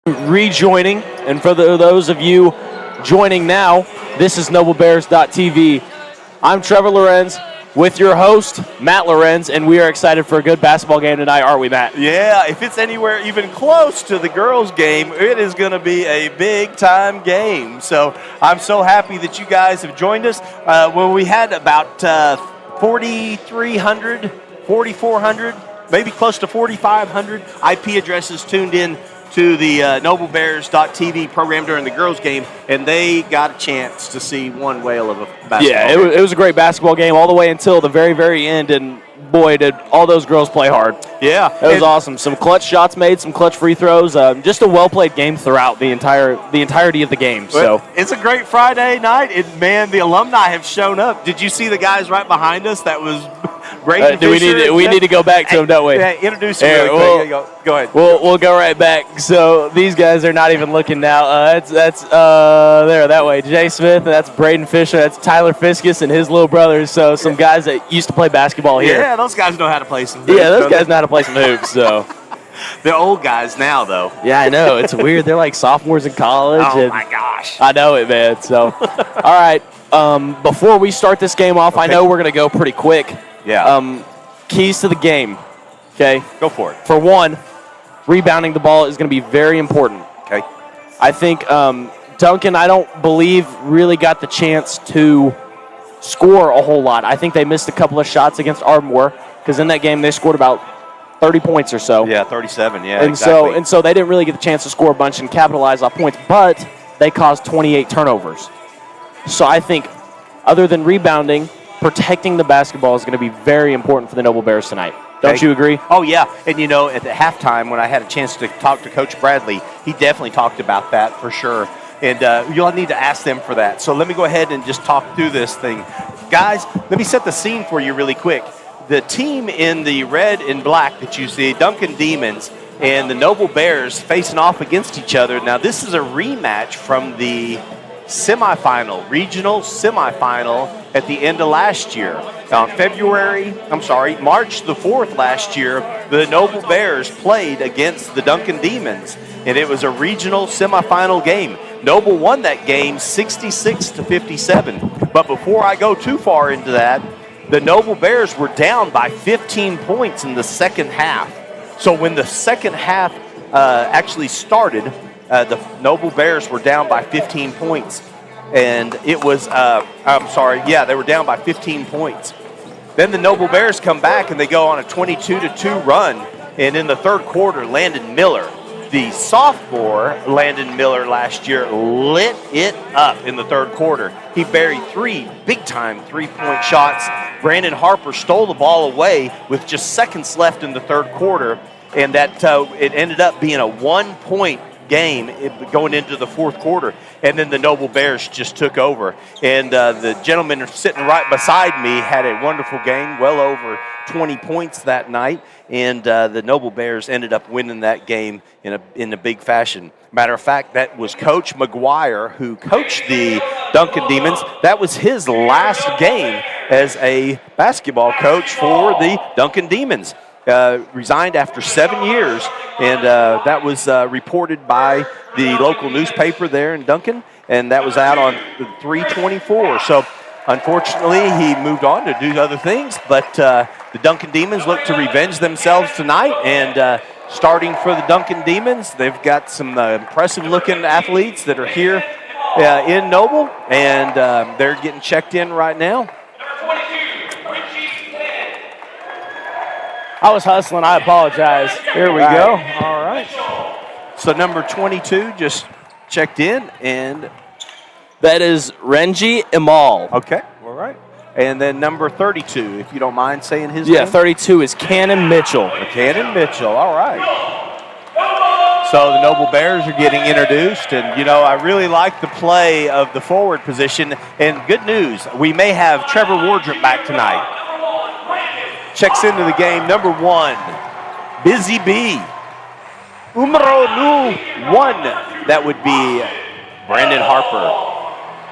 rejoining, and for those of you joining now, this is NobleBears.tv. I'm Trevor Lorenz with your host, Matt Lorenz, and we are excited for a good basketball game tonight, aren't we, Matt? Yeah, if it's anywhere even close to the girls' game, it is going to be a big-time game. So I'm so happy that you guys have joined us. We had about 4,300, 4,400, maybe close to 4,500 IP addresses tuned in to the NobleBears.tv program during the girls' game, and they got a chance to see one whale of a basketball game. It was a great basketball game all the way until the very, very end, and boy, did all those girls play hard. Yeah. It was awesome. Some clutch shots made, some clutch free throws, just a well-played game throughout the entirety of the game. So it's a great Friday night, and, man, the alumni have shown up. Did you see the guys right behind us? That was great. We need to go back to them, don't we? Yeah, introduce them really quick. Go ahead. We'll go right back. So these guys are not even looking now. That's there that way. Jay Smith, that's Braden Fisher, that's Tyler Fiskus and his little brothers. So some guys that used to play basketball here. Yeah, those guys know how to play some hoops. Yeah, those guys know how to play some hoops. So they're old guys now, though. Yeah, I know. It's weird. They're like sophomores in college. Oh my gosh. I know it, man. So all right. Before we start this game off, I know we're gonna go pretty quick. Yeah. Keys to the game. Okay. Go for it. For one, rebounding the ball is going to be very important. Okay. I think Duncan, I don't believe, really got the chance to score a whole lot. I think they missed a couple of shots against Ardmore because in that game they scored about 30 points or so. Yeah, 37. Yeah, and exactly. so they didn't really get the chance to score a bunch and capitalize off points, but they caused 28 turnovers. So I think other than rebounding, protecting the basketball is going to be very important for the Noble Bears tonight. Don't you agree? Oh, yeah. And, at the halftime when I had a chance to talk to Coach Bradley, he definitely talked about that for sure. And you'll need to ask them for that. So let me go ahead and just talk through this thing. Guys, let me set the scene for you really quick. The team in the red and black that you see, Duncan Demons and the Noble Bears facing off against each other. Now, this is a rematch from the regional semifinal at the end of last year. On March the 4th last year, the Noble Bears played against the Duncan Demons, and it was a regional semifinal game. Noble won that game 66-57. But before I go too far into that, the Noble Bears were down by 15 points in the second half. So when the second half actually started, the Noble Bears were down by 15 points. And it was, they were down by 15 points. Then the Noble Bears come back and they go on a 22-2 run. And in the third quarter, Landon Miller, the sophomore Landon Miller last year, lit it up in the third quarter. He buried 3 big-time three-point shots. Brandon Harper stole the ball away with just seconds left in the third quarter. And that it ended up being a 1-point game going into the fourth quarter, and then the Noble Bears just took over. And the gentleman sitting right beside me had a wonderful game, well over 20 points that night, and the Noble Bears ended up winning that game in a big fashion. Matter of fact, that was Coach McGuire who coached the Duncan Demons. That was his last game as a basketball coach for the Duncan Demons. Resigned after 7 years, and that was reported by the local newspaper there in Duncan, and that was out on 3/24. So unfortunately he moved on to do other things, but the Duncan Demons look to revenge themselves tonight. And starting for the Duncan Demons, they've got some impressive looking athletes that are here in Noble, and they're getting checked in right now. I was hustling. I apologize. Here we go. All right. So number 22 just checked in, and that is Renji Imal. Okay. All right. And then number 32, if you don't mind saying his name. Yeah, 32 is Cannon Mitchell. Cannon Mitchell. All right. So the Noble Bears are getting introduced, and, I really like the play of the forward position. And good news, we may have Trevor Wardrop back tonight. Checks into the game, number 1, Busy B. Numero 1, that would be Brandon Harper.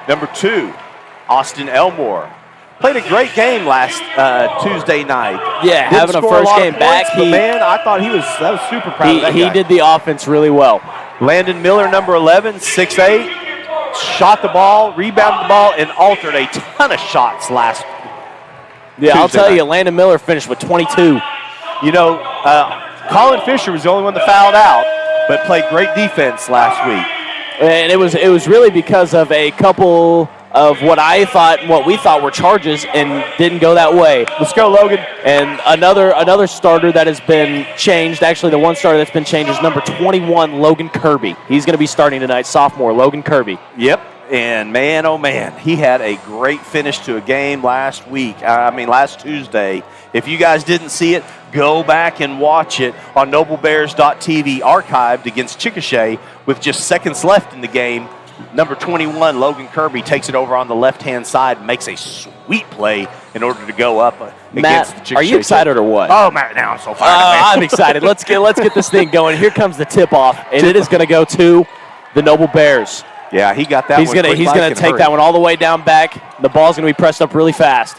Number 2, Austin Elmore. Played a great game last Tuesday night. Yeah, Didn't having a score first lot game of back. points, but man, I thought I was super proud of that He guy. did the offense really well. Landon Miller, number 11, 6'8", shot the ball, rebounded the ball, and altered a ton of shots last Yeah, I'll Tuesday tell night. you, Landon Miller finished with 22. You know, Colin Fisher was the only one that fouled out, but played great defense last week. And it was really because of a couple of what we thought were charges and didn't go that way. Let's go, Logan. And another starter that has been changed, actually the one starter that's been changed is number 21, Logan Kirby. He's going to be starting tonight, sophomore, Logan Kirby. Yep, and man, oh man, he had a great finish to a game last Tuesday. If you guys didn't see it, go back and watch it on NobleBears.tv, archived against Chickasha with just seconds left in the game. Number 21, Logan Kirby, takes it over on the left-hand side, makes a sweet play in order to go up against the Chickasha. Are you excited or what? Oh, man, now I'm so fired up, man. I'm excited. Let's get this thing going. Here comes the tip-off, and it is going to go to the Noble Bears. Yeah, he got that He's one. He's going to take that one all the way down back. The ball's going to be pressed up really fast.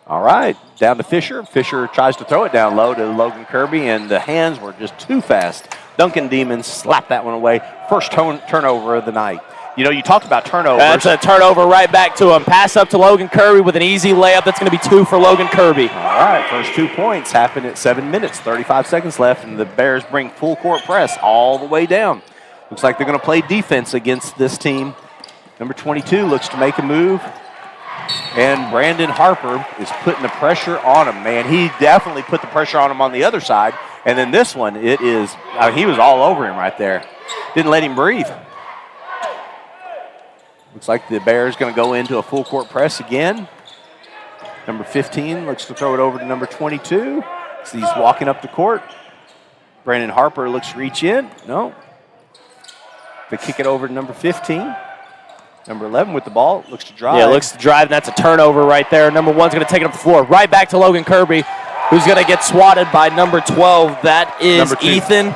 All right, down to Fisher. Fisher tries to throw it down low to Logan Kirby, and the hands were just too fast. Duncan Demons slapped that one away. First turnover of the night. You know, you talked about turnovers. That's a turnover right back to him. Pass up to Logan Kirby with an easy layup. That's going to be 2 for Logan Kirby. All right, first 2 points happen at 7 minutes, 35 seconds left, and the Bears bring full court press all the way down. Looks like they're going to play defense against this team. Number 22 looks to make a move. And Brandon Harper is putting the pressure on him, man. He definitely put the pressure on him on the other side. And then this one, he was all over him right there. Didn't let him breathe. Looks like the Bears going to go into a full court press again. Number 15 looks to throw it over to number 22. So he's walking up the court. Brandon Harper looks to reach in. No. They kick it over to number 15. Number 11 with the ball, looks to drive. Yeah, looks to drive, and that's a turnover right there. Number 1's going to take it up the floor. Right back to Logan Kirby, who's going to get swatted by number 12. That is Ethan.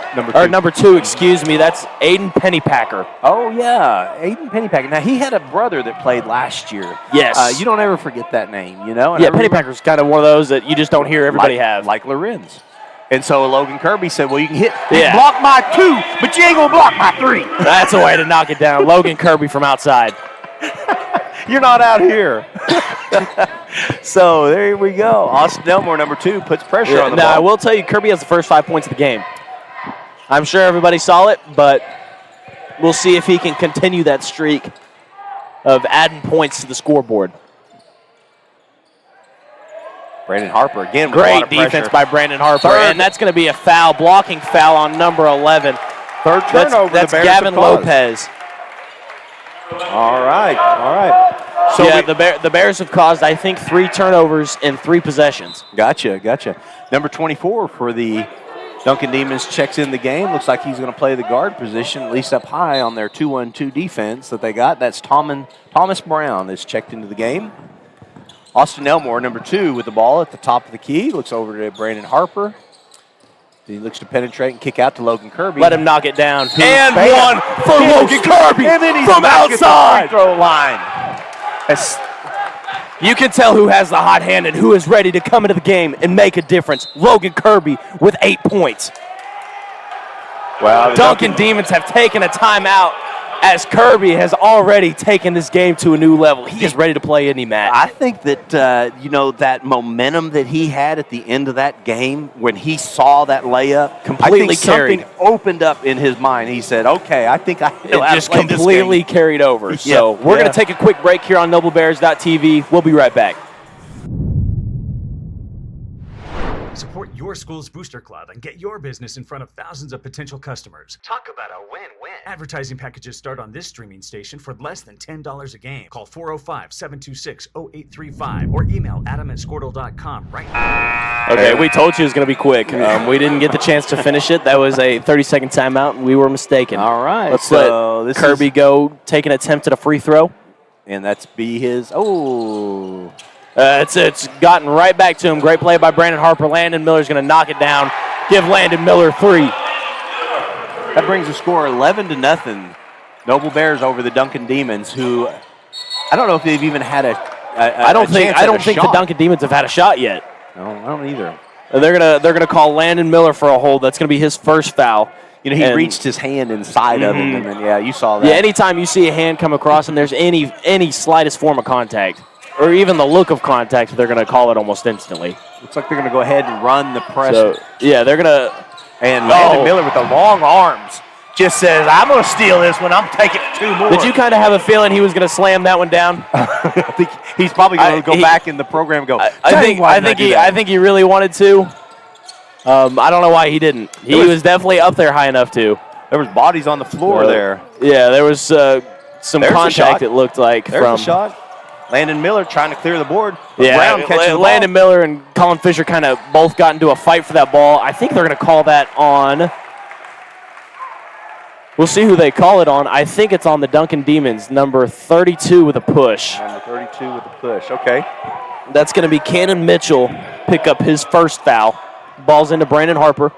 Number two, excuse me. That's Aiden Pennypacker. Oh, yeah, Aiden Pennypacker. Now, he had a brother that played last year. Yes. You don't ever forget that name, you know? And yeah, Pennypacker's kind of one of those that you just don't hear everybody have. Like Lorenz. And so Logan Kirby said, well, you can block my 2, but you ain't going to block my 3. That's a way to knock it down. Logan Kirby from outside. You're not out here. So there we go. Austin Elmore, number 2, puts pressure on the ball. Now, I will tell you, Kirby has the first 5 points of the game. I'm sure everybody saw it, but we'll see if he can continue that streak of adding points to the scoreboard. Brandon Harper again. Great defense by Brandon Harper. And that's going to be a blocking foul on number 11. Third turnover. That's Gavin Lopez. All right. So yeah, the Bears have caused, I think, 3 turnovers in 3 possessions. Gotcha. Number 24 for the Duncan Demons checks in the game. Looks like he's going to play the guard position, at least up high on their 2-1-2 defense that they got. That's Thomas Brown is checked into the game. Austin Elmore, number 2, with the ball at the top of the key. Looks over to Brandon Harper. He looks to penetrate and kick out to Logan Kirby. Let him knock it down. And one for Logan Kirby and then he's from outside. Free throw line. You can tell who has the hot hand and who is ready to come into the game and make a difference. Logan Kirby with 8 points. Well, Duncan Demons have taken a timeout as Kirby has already taken this game to a new level. He is ready to play any match. I think that, that momentum that he had at the end of that game when he saw that layup, completely carried. Something opened up in his mind. He said, okay, I think I know how to just play this completely game. carried over. So we're going to take a quick break here on NobleBears.tv. We'll be right back. Support your school's booster club and get your business in front of thousands of potential customers. Talk about a win-win. Advertising packages start on this streaming station for less than $10 a game. Call 405-726-0835 or email adam@squirtle.com right now. Okay, we told you it was going to be quick. We didn't get the chance to finish it. That was a 30-second timeout, and we were mistaken. All right. Let's let Kirby go take an attempt at a free throw. And that's be his. Oh. It's gotten right back to him. Great play by Brandon Harper. Landon Miller's going to knock it down. Give Landon Miller 3. That brings the score 11-0. Noble Bears over the Duncan Demons, who I don't know if they've even had I don't think the Duncan Demons have had a shot yet. No, I don't either. They're gonna call Landon Miller for a hold. That's going to be his first foul. He reached his hand inside of him, and then, you saw that. Yeah, anytime you see a hand come across and there's any slightest form of contact, or even the look of contact, they're going to call it almost instantly. Looks like they're going to go ahead and run the press. So, yeah, they're going to. And Landon Miller with the long arms just says, I'm going to steal this one. I'm taking 2 more. Did you kind of have a feeling he was going to slam that one down? I think he's probably going to go back in the program and go, I think he really wanted to. I don't know why he didn't. He was definitely up there high enough to. There was bodies on the floor there. Yeah, there was some contact, it looked like. There's a shot. Landon Miller trying to clear the board. Yeah, Brown catching the Landon ball. Miller and Colin Fisher kind of both got into a fight for that ball. I think they're going to call that on. We'll see who they call it on. I think it's on the Duncan Demons, number 32 with a push. Number 32 with a push. Okay. That's going to be Cannon Mitchell pick up his first foul. Ball's into Brandon Harper.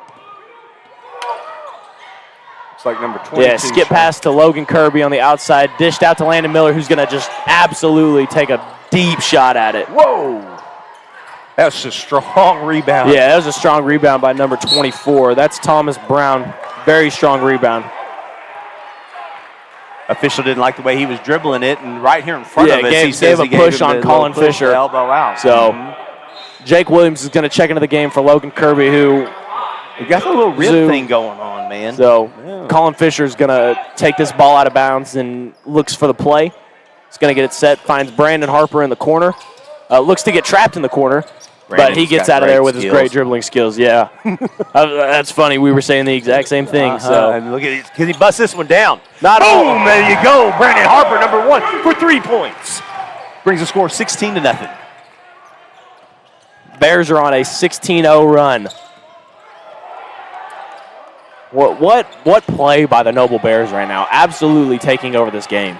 Looks like number 22. Yeah, skip pass to Logan Kirby on the outside. Dished out to Landon Miller, who's going to just absolutely take a deep shot at it. Whoa. That's a strong rebound. Yeah, that was a strong rebound by number 24. That's Thomas Brown. Very strong rebound. Official didn't like the way he was dribbling it, and right here in front of us, he gave a push on Colin Fisher. Elbow out. So Jake Williams is going to check into the game for Logan Kirby, who you got the little rib thing going on, man. So Colin Fisher is going to take this ball out of bounds and looks for the play. He's going to get it set, finds Brandon Harper in the corner. Looks to get trapped in the corner, but he gets out of there with his great dribbling skills. Yeah, that's funny. We were saying the exact same thing. So and look at it. Can he bust this one down? Not boom! There you go, Brandon Harper, number 1 for 3 points. Brings the score 16-0. Bears are on a 16-0 run. What play by the Noble Bears right now? Absolutely taking over this game.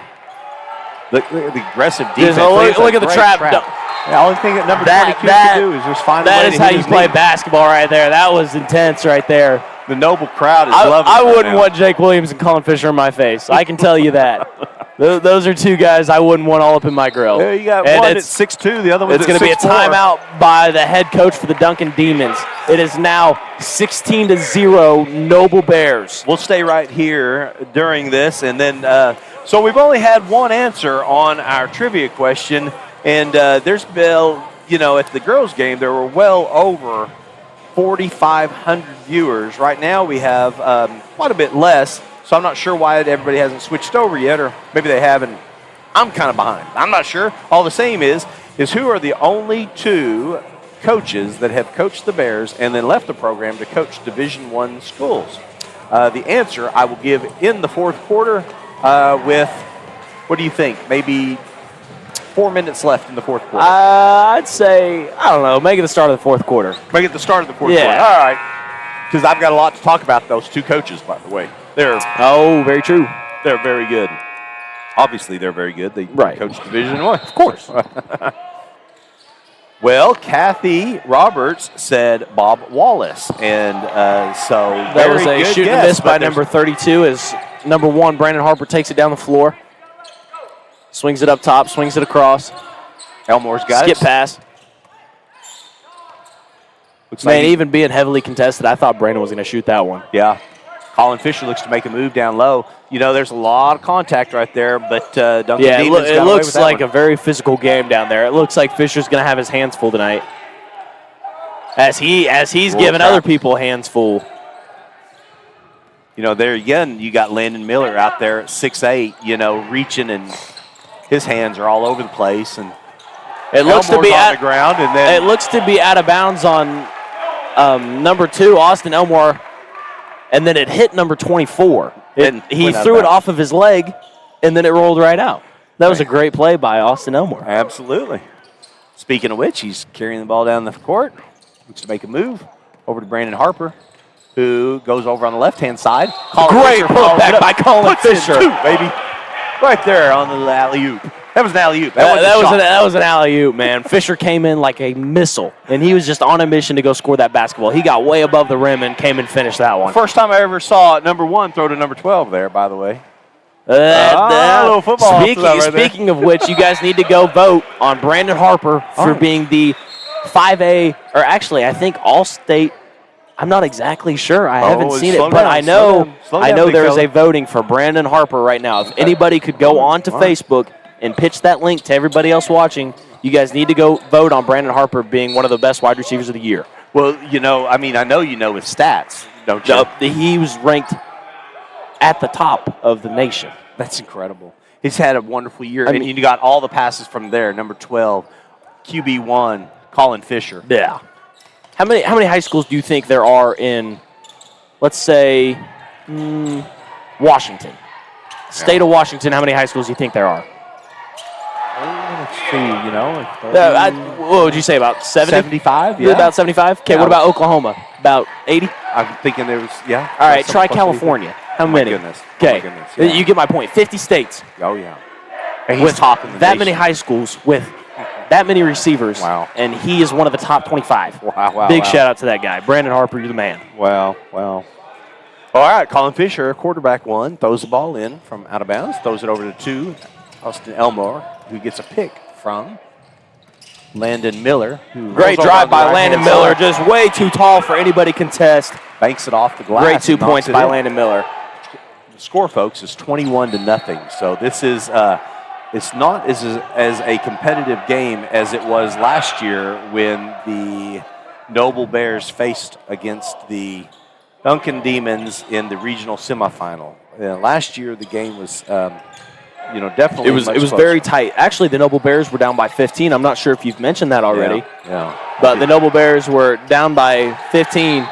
Look at the aggressive defense. Look at the trap. The only thing that number 22 can do is just find a way to hit his That is how you play basketball right there. That was intense right there. The Noble crowd is loving it. I wouldn't want Jake Williams and Colin Fisher in my face. I can tell you that. Those are 2 guys I wouldn't want all up in my grill. Yeah, you got one at 6'2", the other one at 6'4". It's going to be a timeout by the head coach for the Duncan Demons. It is now 16-0 Noble Bears. We'll stay right here during this, and then so we've only had one answer on our trivia question, and there's been, at the girls' game there were well over 4,500 viewers. Right now we have quite a bit less. So I'm not sure why everybody hasn't switched over yet, or maybe they haven't. I'm kind of behind. I'm not sure. All the same is who are the only 2 coaches that have coached the Bears and then left the program to coach Division I schools? The answer I will give in the 4th quarter with, what do you think, maybe 4 minutes left in the 4th quarter? I'd say, I don't know, make it the start of the 4th quarter. Make it the start of the 4th quarter. Yeah. All right. Because I've got a lot to talk about those 2 coaches, by the way. Very true. They're very good. Obviously, they're very good. They coach Division I. Of course. Well, Kathy Roberts said Bob Wallace, and so that was a shoot and miss by number 32 as number 1, Brandon Harper, takes it down the floor. Swings it up top, swings it across. Elmore's got it. Skip pass. Looks Man, even being heavily contested, I thought Brandon was going to shoot that one. Yeah. Colin Fisher looks to make a move down low. There's a lot of contact right there, but Duncan Demons it looks like a very physical game down there. It looks like Fisher's going to have his hands full tonight, as he's giving other people hands full. There again, you got Landon Miller out there at 6'8", reaching, and his hands are all over the place. And it looks to be on the ground, and then it looks to be out of bounds on number 2, Austin Elmore. And then it hit number 24. He threw it off of his leg, and then it rolled right out. That was a great play by Austin Elmore. Absolutely. Speaking of which, he's carrying the ball down the court. Looks to make a move over to Brandon Harper, who goes over on the left-hand side. Great putback by Colin Fisher. Baby. Right there on the alley-oop. That was an alley-oop. That was an alley-oop, man. Fisher came in like a missile, and he was just on a mission to go score that basketball. He got way above the rim and came and finished that one. First time I ever saw number 1 throw to number 12 there, by the way. A little football. Speaking of which, you guys need to go vote on Brandon Harper for being the 5A, or actually, I think all-state I'm not exactly sure. I haven't seen it, slow but down, I slow know down, slow down, big there is fella. a voting for Brandon Harper right now. If anybody could go on to Facebook and pitch that link to everybody else watching, you guys need to go vote on Brandon Harper being one of the best wide receivers of the year. Well, I know you know his stats, don't you? He was ranked at the top of the nation. That's incredible. He's had a wonderful year, I and mean- you got all the passes from there. Number 12, QB1, Colin Fisher. Yeah. How many high schools do you think there are in, let's say, Washington? State of Washington, how many high schools do you think there are? Let's see, What would you say, about 70? 75, Yeah. About 75? Okay, Yeah. what about Oklahoma? About 80? I'm thinking there was, yeah. All right, try Close to California. How my many? goodness. Oh, my Okay, goodness, yeah. you get my point. 50 states Oh, yeah. And he's with topping the that nation. many high schools with that many receivers. Wow. And he is one of the top 25. Wow, Big wow. shout out to that guy. Brandon Harper, you're the man. Well. All right, Colin Fisher, quarterback one, throws the ball in from out of bounds, throws it over to 2, Austin Elmore, who gets a pick from Landon Miller. Great Goes over drive on the by right-hand Landon side, Miller. Just way too tall for anybody to contest. banks it off the glass. Great 2 and knocks points it by in. Landon Miller. The score, folks, is 21-0. So this is it's not as a competitive game as it was last year when the Noble Bears faced against the Duncan Demons in the regional semifinal. Last year, the game was, definitely It was much closer. very tight. Actually, the Noble Bears were down by 15. I'm not sure if you've mentioned that already. Yeah. But the Noble Bears were down by 15,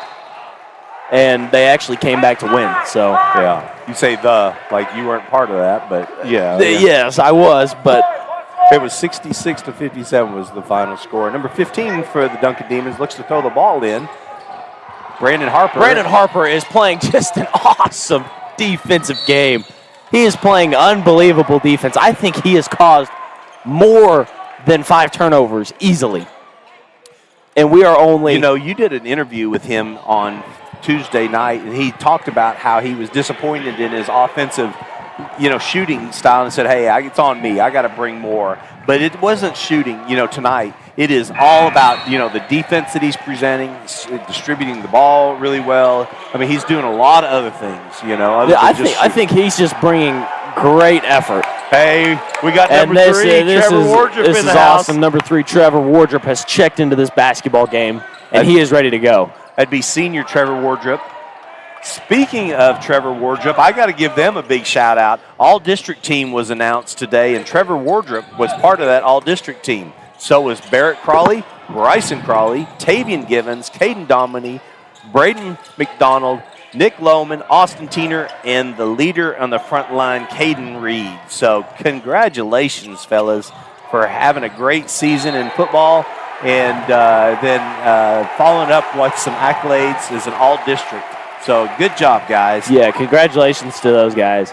and they actually came back to win. So Yeah. You say like you weren't part of that, but yeah. yes, I was, but It was 66-57 was the final score. Number 15 for the Duncan Demons looks to throw the ball in. Brandon Harper is playing just an awesome defensive game. He is playing unbelievable defense. I think he has caused more than 5 turnovers easily. And we are only... you did an interview with him on Tuesday night, and he talked about how he was disappointed in his offensive, shooting style and said, hey, it's on me. I got to bring more. But it wasn't shooting, tonight. It is all about, the defense that he's presenting, distributing the ball really well. I mean, he's doing a lot of other things, I think he's just bringing great effort. Hey, we got And number 3, Trevor Wardrop this in is the house. awesome. Number 3, Trevor Wardrop has checked into this basketball game, and he is ready to go. That'd be senior Trevor Wardrop. Speaking of Trevor Wardrop, I got to give them a big shout out. All-district team was announced today, and Trevor Wardrop was part of that all-district team. So was Barrett Crawley, Bryson Crawley, Tavian Givens, Caden Dominy, Braden McDonald, Nick Lohman, Austin Teener, and the leader on the front line, Caden Reed. So congratulations, fellas, for having a great season in football. And then following up with some accolades as an all-district. So good job, guys. Yeah, congratulations to those guys.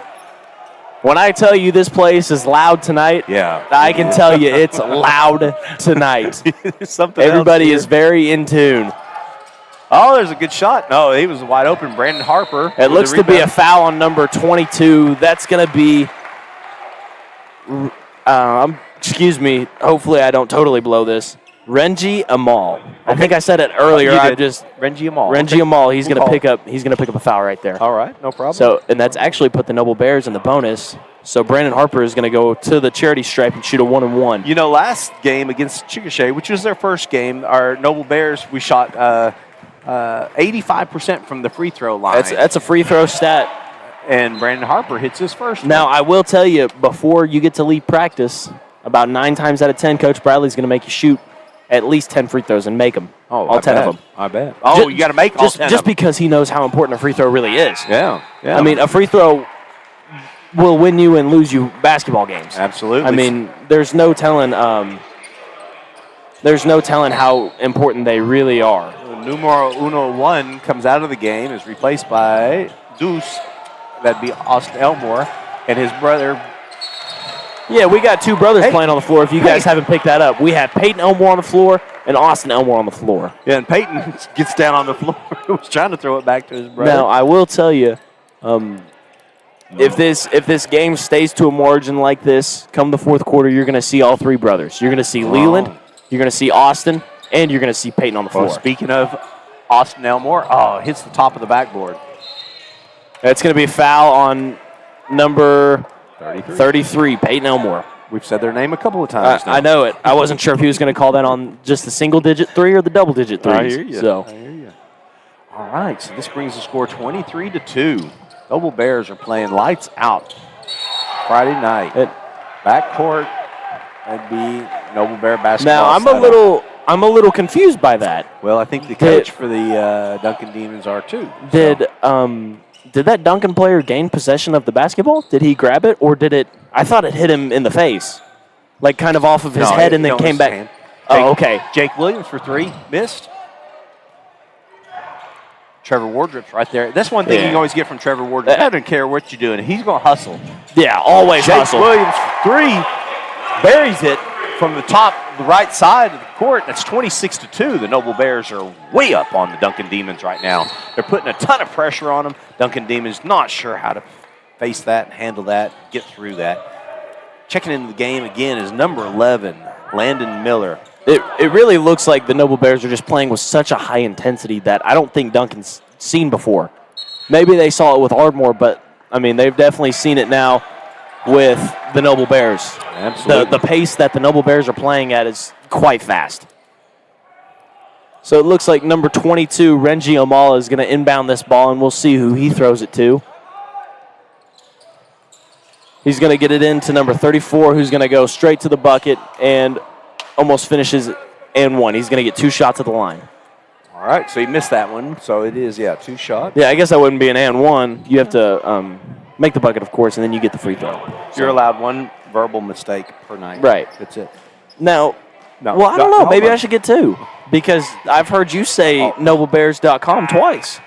When I tell you this place is loud tonight, Yeah. I can tell you it's loud tonight. Something Everybody else is very in tune. Oh, there's a good shot. No, he was wide open. Brandon Harper. It looks to be a foul on number 22. That's going to be, excuse me, hopefully I don't totally blow this. Renji Amal. I think I said it earlier. You I'm did. just Renji Amal. Renji Okay. Amal. He's Good going to call. pick up. He's going to pick up a foul right there. All right, no problem. So, and that's actually put the Noble Bears in the bonus. So Brandon Harper is going to go to the charity stripe and shoot a 1-and-1. Last game against Chickasha, which was their first game, our Noble Bears, we shot 85% from the free throw line. That's a free throw stat. And Brandon Harper hits his first. Now, I will tell you, before you get to leave practice, about 9 times out of 10, Coach Bradley's going to make you shoot at least 10 free throws and make them. All 10 of them. I bet. Oh, you got to make all 10 Just of them. because he knows how important a free throw really is. Yeah. I mean, a free throw will win you and lose you basketball games. Absolutely. I mean, there's no telling how important they really are. Numero 1 comes out of the game, is replaced by Deuce. That'd be Austin Elmore and his brother. Yeah, we got 2 brothers Hey. playing on the floor. If you guys haven't picked that up, we have Peyton Elmore on the floor and Austin Elmore on the floor. Yeah, and Peyton gets down on the floor. Was trying to throw it back to his brother. Now, I will tell you, if this game stays to a margin like this, come the fourth quarter, you're going to see all 3 brothers. You're going to see Leland, you're going to see Austin, and you're going to see Peyton on the floor. Well, speaking of Austin Elmore. Oh, hits the top of the backboard. It's going to be a foul on number 33, Peyton Elmore. We've said their name a couple of times now. I know it. I wasn't sure if he was going to call that on just the single-digit 3 or the double-digit 3. I hear you. So. I hear you. All right, so this brings the score 23-2. Noble Bears are playing lights out Friday night. Backcourt would be Noble Bear basketball. Now, I'm a little confused by that. Well, I think the coach for the Duncan Demons are too. Did that Duncan player gain possession of the basketball? Did he grab it, or did it? I thought it hit him in the face, like kind of off of his head, and then came back. Oh, okay. Jake Williams for 3, missed. Trevor Wardrop's right there. That's one thing you can always get from Trevor Wardrop. I don't care what you're doing. He's going to hustle. Yeah, always hustle. Jake Williams for 3, buries it from the top, the right side of the court. That's 26-2. The Noble Bears are way up on the Duncan Demons right now. They're putting a ton of pressure on them. Duncan Demons not sure how to face that, handle that, get through that. Checking into the game again is number 11, Landon Miller. It really looks like the Noble Bears are just playing with such a high intensity that I don't think Duncan's seen before. Maybe they saw it with Ardmore, but, I mean, they've definitely seen it now with the Noble Bears. Absolutely. The pace that the Noble Bears are playing at is quite fast. So it looks like number 22, Renji Omala, is going to inbound this ball, and we'll see who he throws it to. He's going to get it into number 34, who's going to go straight to the bucket and almost finishes and 1. He's going to get 2 shots at the line. All right, so he missed that one. So it is, 2 shots. Yeah, I guess that wouldn't be an and 1. You have to make the bucket, of course, and then you get the free throw. You're allowed 1 verbal mistake per night. Right. That's it. Now, well, I don't know. Maybe I should get 2 because I've heard you say NobleBears.com twice.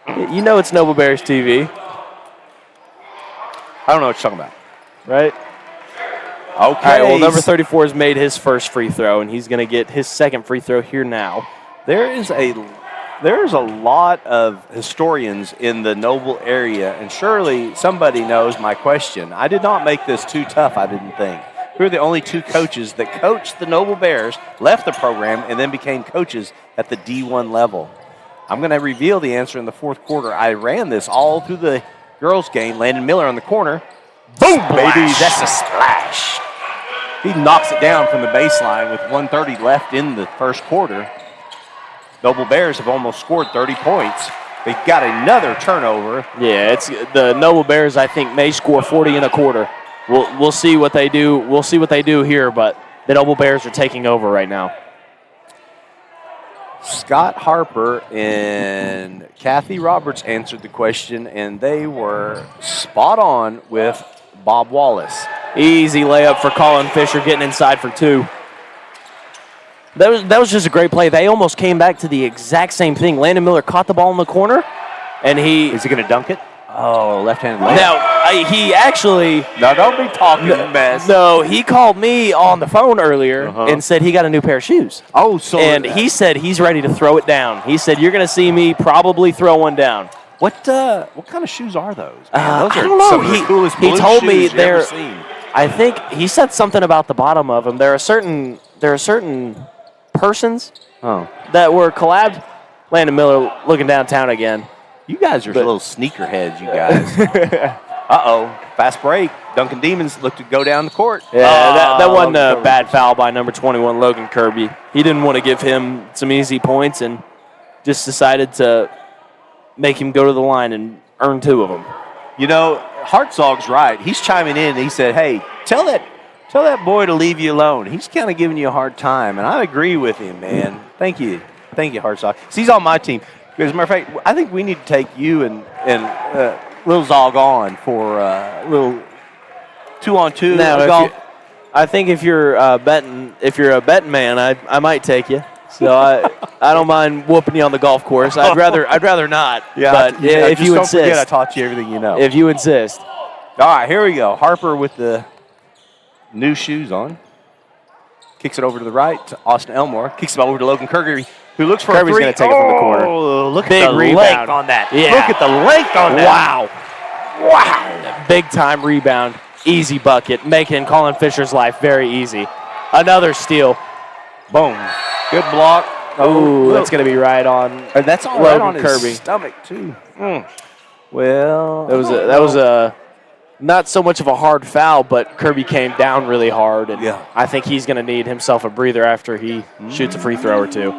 You know it's Noble Bears TV. I don't know what you're talking about. Right? Okay. All right, well, number 34 has made his first free throw, and he's going to get his second free throw here now. There's a lot of historians in the Noble area, and surely somebody knows my question. I did not make this too tough, I didn't think. We're the only 2 coaches that coached the Noble Bears, left the program, and then became coaches at the D1 level. I'm going to reveal the answer in the 4th quarter. I ran this all through the girls' game. Landon Miller on the corner. Boom, baby. That's a splash. He knocks it down from the baseline with 1:30 left in the 1st quarter. Noble Bears have almost scored 30 points. They've got another turnover. Yeah, it's the Noble Bears, I think, may score 40 in a quarter. We'll see what they do. We'll see what they do here, but the Noble Bears are taking over right now. Scott Harper and Kathy Roberts answered the question, and they were spot on with Bob Wallace. Easy layup for Colin Fisher, getting inside for 2. That was just a great play. They almost came back to the exact same thing. Landon Miller caught the ball in the corner, and Is he going to dunk it? Oh, left-handed layup. Now, he actually... No, don't be talking mess. No, he called me on the phone earlier and said he got a new pair of shoes. Oh, so... And he said he's ready to throw it down. He said, you're going to see me probably throw one down. What kind of shoes are those? Those I are don't know. some of the coolest He blue told me shoes you've ever seen. I think he said something about the bottom of them. There are certain persons that were collabed. Landon Miller looking downtown again. You guys are little sneakerheads, you guys. Uh-oh. Fast break. Duncan Demons looked to go down the court. Yeah, that wasn't a bad foul by number 21, Logan Kirby. He didn't want to give him some easy points and just decided to make him go to the line and earn 2 of them. You know, Hartzog's right. He's chiming in and he said, hey, tell that boy to leave you alone. He's kind of giving you a hard time, and I agree with him, man. Thank you. Thank you, Hartzog. So he's on my team. As a matter of fact, I think we need to take you and Lil Zog on for a little 2-on-2 golf. I think if you're a betting man, I might take you. So I don't mind whooping you on the golf course. I'd rather not. Yeah, but if you insist, don't forget I taught you everything you know. If you insist. All right, here we go. Harper with the new shoes on. Kicks it over to the right to Austin Elmore. Kicks it over to Logan Kirby, who looks for Kirby's a 3. Going to take it from the corner. Oh, look Big at the rebound length on that. Yeah. Look at the length on that. Wow. Big time rebound. Easy bucket. Making Colin Fisher's life very easy. Another steal. Boom. Good block. Oh, that's going to be right on. That's all Logan right on his Kirby. stomach, too. Well, That was a not so much of a hard foul, but Kirby came down really hard, and Yeah. I think he's going to need himself a breather after he shoots a free throw or two.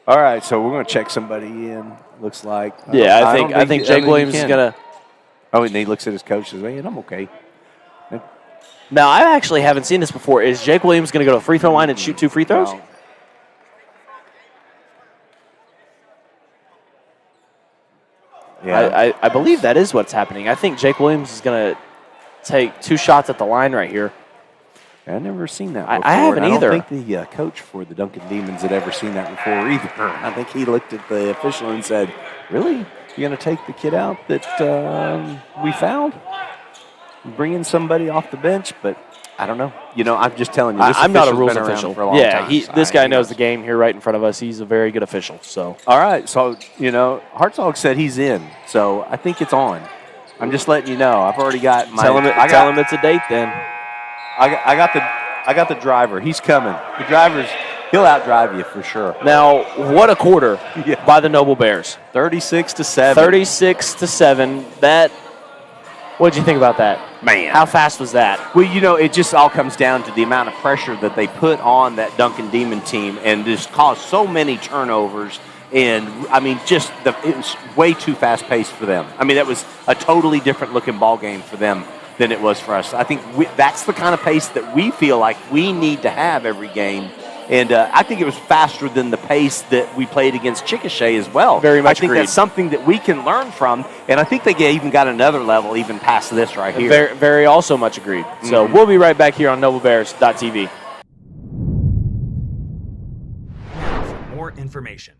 All right, so we're going to check somebody in. Looks like. Yeah, I think Jake Williams is going to. Oh, and he looks at his coach and says, "Man, I'm okay." Now, I actually haven't seen this before. Is Jake Williams going to go to the free throw line and shoot 2 free throws? No. Yeah. I believe that is what's happening. I think Jake Williams is going to take 2 shots at the line right here. I've never seen that I before. haven't and either. I don't think the coach for the Duncan Demons had ever seen that before either. I think he looked at the official and said, "Really? You're going to take the kid out that we found? Bring in somebody off the bench?" But I don't know. I'm just telling you. This I'm not a official's rules been around official. for a long Yeah, time. this guy knows the game here right in front of us. He's a very good official. So All right, so, Hartzog said he's in, so I think it's on. I'm just letting you know. I've already got my... tell him it's a date then. I got the driver. He's coming. The driver's... He'll outdrive you for sure. Now, what a quarter by the Noble Bears. 36-7. 36-7. That... What'd you think about that? Man. How fast was that? Well, it just all comes down to the amount of pressure that they put on that Duncan Demon team and just caused so many turnovers. And, it was way too fast-paced for them. That was a totally different-looking ball game for them than it was for us. I think that's the kind of pace that we feel like we need to have every game. And I think it was faster than the pace that we played against Chickasha as well. Very much I think agreed. that's something that we can learn from. And I think they even got another level even past this right here. Very, very also much agreed. So we'll be right back here on NobleBears.tv. For more information.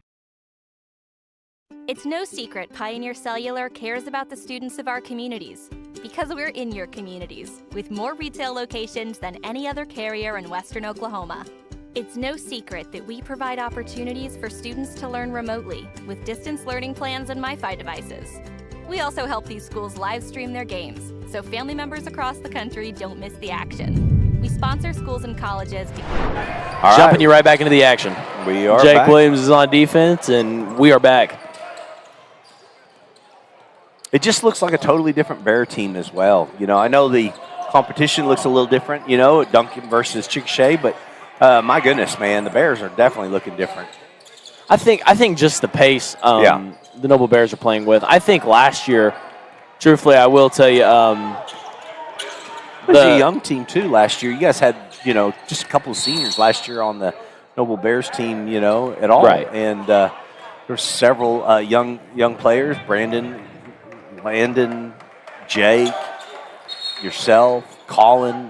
It's no secret Pioneer Cellular cares about the students of our communities because we're in your communities with more retail locations than any other carrier in Western Oklahoma. It's no secret that we provide opportunities for students to learn remotely with distance learning plans and MiFi devices. We also help these schools live stream their games so family members across the country don't miss the action. We sponsor schools and colleges. Jumping you right back into the action. We are Jake back. Williams is on defense, and we are back. It just looks like a totally different Bear team as well. I know the competition looks a little different, Duncan versus Chickasha, but my goodness, man, the Bears are definitely looking different. I think just the pace the Noble Bears are playing with. I think last year, truthfully, I will tell you, it was a young team too last year. You guys had, just a couple of seniors last year on the Noble Bears team, at all. Right. And there's several young players, Brandon, Landon, Jake, yourself, Colin.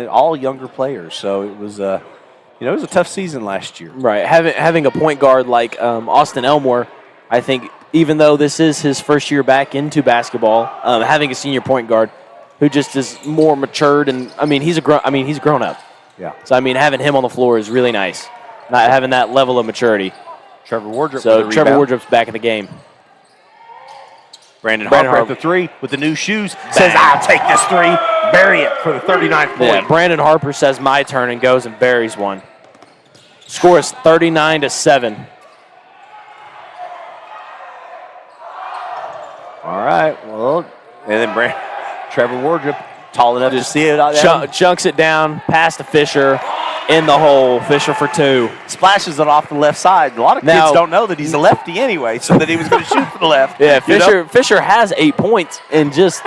All younger players. So it was it was a tough season last year. Right. Having a point guard like Austin Elmore, I think even though this is his first year back into basketball, having a senior point guard who just is more matured and he's grown up. Yeah. So having him on the floor is really nice. Not having that level of maturity. Trevor Wardrop. So Trevor Wardrop's back in the game. Brandon Harper at the 3 with the new shoes. Says, "I'll take this 3, bury it for the 39th point." Yeah, Brandon Harper says my turn and goes and buries one. Score is 39-7. All right. Well, and then Trevor Wardrop, tall enough to see it. Chunks it down, pass to Fisher, in the hole. Fisher for 2. Splashes it off the left side. A lot of kids don't know that he's a lefty anyway, so that he was going to shoot for the left. Yeah, Fisher has 8 points and just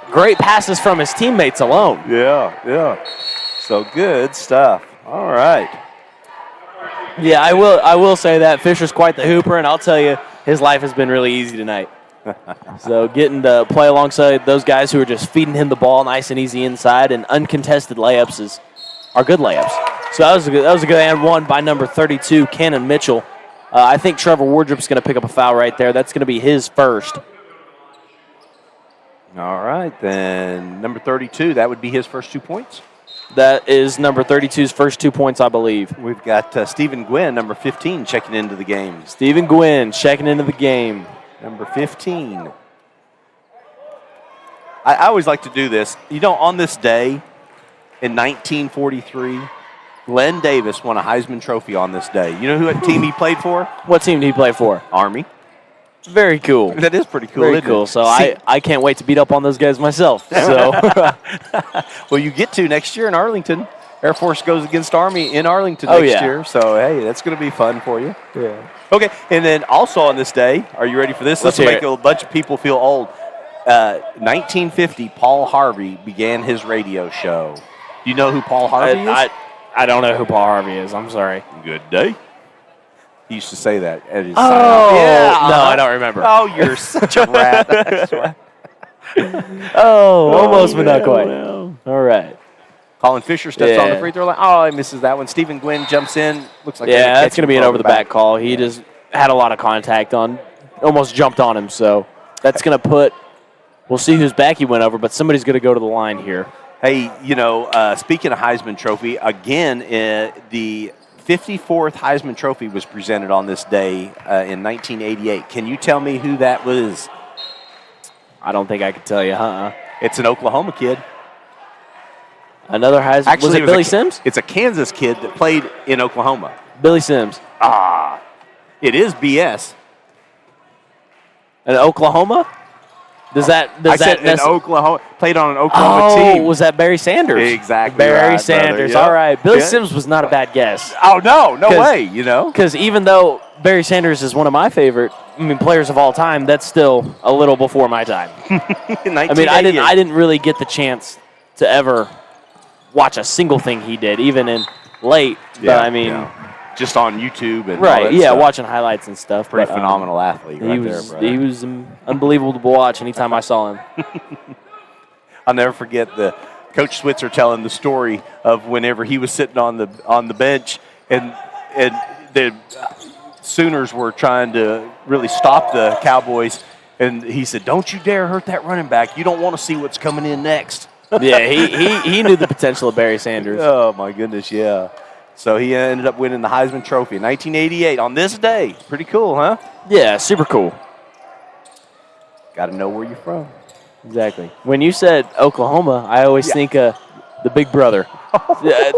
great passes from his teammates alone. Yeah. So good stuff. All right. Yeah, I will say that Fisher's quite the hooper, and I'll tell you, his life has been really easy tonight. So getting to play alongside those guys who are just feeding him the ball nice and easy inside and uncontested layups are good layups. So that was a good and one by number 32, Cannon Mitchell. I think Trevor Wardrop's going to pick up a foul right there. That's going to be his first. All right, then number 32, that would be his first 2 points. That is number 32's first 2 points, I believe. We've got Stephen Gwynn, number 15, checking into the game. Stephen Gwynn checking into the game. Number 15. I always like to do this. On this day in 1943, Glenn Davis won a Heisman Trophy on this day. You know who team he played for? What team did he play for? Army. Very cool. That is pretty cool. Very cool. So I can't wait to beat up on those guys myself. So well, you get to next year in Arlington. Air Force goes against Army in Arlington Oh, next yeah. year. So, hey, that's going to be fun for you. yeah. Okay, and then also on this day, are you ready for this? Let's This will hear make a bunch of people feel old. 1950, Paul Harvey began his radio show. Do you know who Paul Harvey is? I don't know who Paul Harvey is. I'm sorry. Good day. He used to say that at his Oh, sign-off. Yeah. no, I don't remember. Oh, you're such a rat. I swear. Almost, but not yeah, quite. well. All right. Colin Fisher steps on the Yeah. free throw line. Oh, he misses that one. Stephen Gwynn jumps in. Looks like Yeah, that's going to be an over-the-back call. He just had a lot of contact on, almost jumped on him. So that's going to put, we'll see whose back he went over, but somebody's going to go to the line here. Hey, speaking of Heisman Trophy, again, the 54th Heisman Trophy was presented on this day in 1988. Can you tell me who that was? I don't think I could tell you, It's an Oklahoma kid. Another Heisman. Actually, Was it Billy Sims? It's a Kansas kid that played in Oklahoma. Billy Sims. It is BS. And Oklahoma? Does that I said in Oklahoma, played on an Oklahoma team. Was that Barry Sanders? Exactly Barry right, Sanders. brother. All right. Billy Yeah. Sims was not a bad guess. Oh, no way, Because even though Barry Sanders is one of my favorite players of all time, that's still a little before my time. In I didn't really get the chance to ever watch a single thing he did, even in late. Just on YouTube and all right, that yeah, stuff. watching highlights and stuff. Pretty but, phenomenal athlete right there, brother. He was unbelievable to watch anytime I saw him. I'll never forget the Coach Switzer telling the story of whenever he was sitting on the bench and the Sooners were trying to really stop the Cowboys, and he said, "Don't you dare hurt that running back. You don't want to see what's coming in next." Yeah, he knew the potential of Barry Sanders. Oh my goodness, yeah. So he ended up winning the Heisman Trophy in 1988 on this day. Pretty cool, huh? Yeah, super cool. Got to know where you're from. Exactly. When you said Oklahoma, I always think the Big Brother.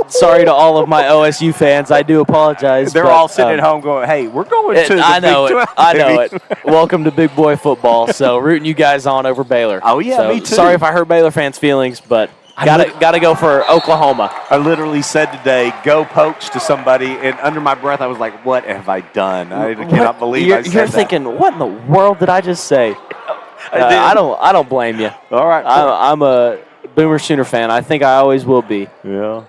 Sorry to all of my OSU fans. I do apologize. They're all sitting at home going, "Hey, we're going to the I know Big it. 12, I know baby." it. Welcome to Big Boy Football. So rooting you guys on over Baylor. Oh, yeah, So me too. Sorry if I hurt Baylor fans' feelings, but gotta go for Oklahoma. I literally said today, "Go Pokes" to somebody, and under my breath, I was like, "What have I done? I cannot believe I said You're that." thinking, what in the world did I just say? I did. I don't blame you. All right. I'm a Boomer Sooner fan. I think I always will be. Yeah.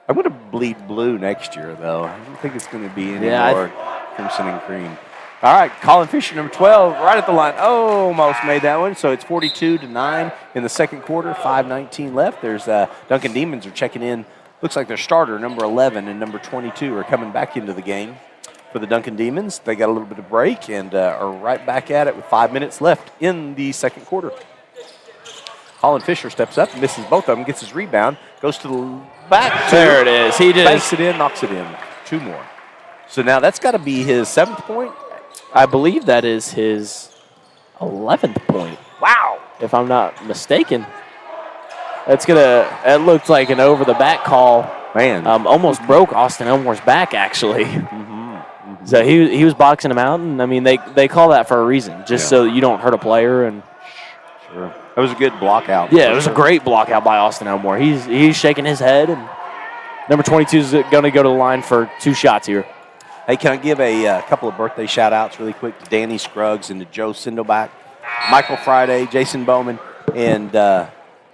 I'm going to bleed blue next year, though. I don't think it's going to be any Yeah, more crimson and cream. All right, Colin Fisher, number 12, right at the line. Almost made that one. So it's 42-9 in the second quarter, 5:19 left. There's Duncan Demons are checking in. Looks like their starter, number 11 and number 22, are coming back into the game for the Duncan Demons. They got a little bit of break and are right back at it with 5 minutes left in the second quarter. Colin Fisher steps up, misses both of them, gets his rebound, goes to the back. There it is. He just Banks it in, knocks it in. Two more. So now that's got to be his 7th point. I believe that is his 11th point. Wow. If I'm not mistaken. It looked like an over-the-back call. Man. Almost broke Austin Elmore's back, actually. So he was boxing him out, and, they call that for a reason, just so you don't hurt a player. And Sure. That was a good block out. yeah, it was a great block out by Austin Elmore. He's shaking his head, and number 22 is going to go to the line for 2 shots here. Hey, can I give a couple of birthday shout-outs really quick to Danny Scruggs and to Joe Sindelbach, Michael Friday, Jason Bowman, and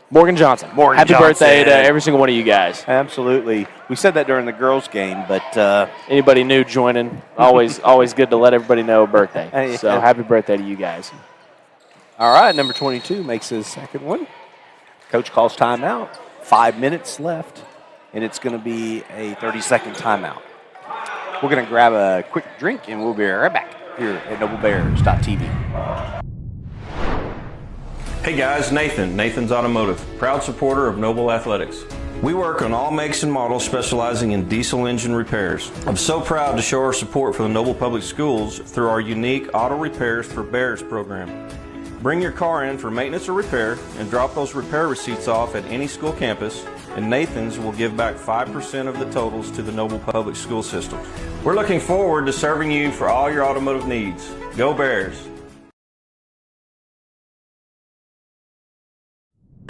Morgan Johnson. Happy birthday to every single one of you guys. Absolutely. We said that during the girls' game, but Anybody new joining, always good to let everybody know a birthday. Hey, So happy birthday to you guys. all right, number 22 makes his second one. Coach calls timeout. 5 minutes left, and it's going to be a 30-second timeout. We're going to grab a quick drink, and we'll be right back here at NobleBears.tv. Hey guys, Nathan's Automotive, proud supporter of Noble Athletics. We work on all makes and models specializing in diesel engine repairs. I'm so proud to show our support for the Noble Public Schools through our unique Auto Repairs for Bears program. Bring your car in for maintenance or repair and drop those repair receipts off at any school campus, and Nathan's will give back 5% of the totals to the Noble Public School System. We're looking forward to serving you for all your automotive needs. Go Bears!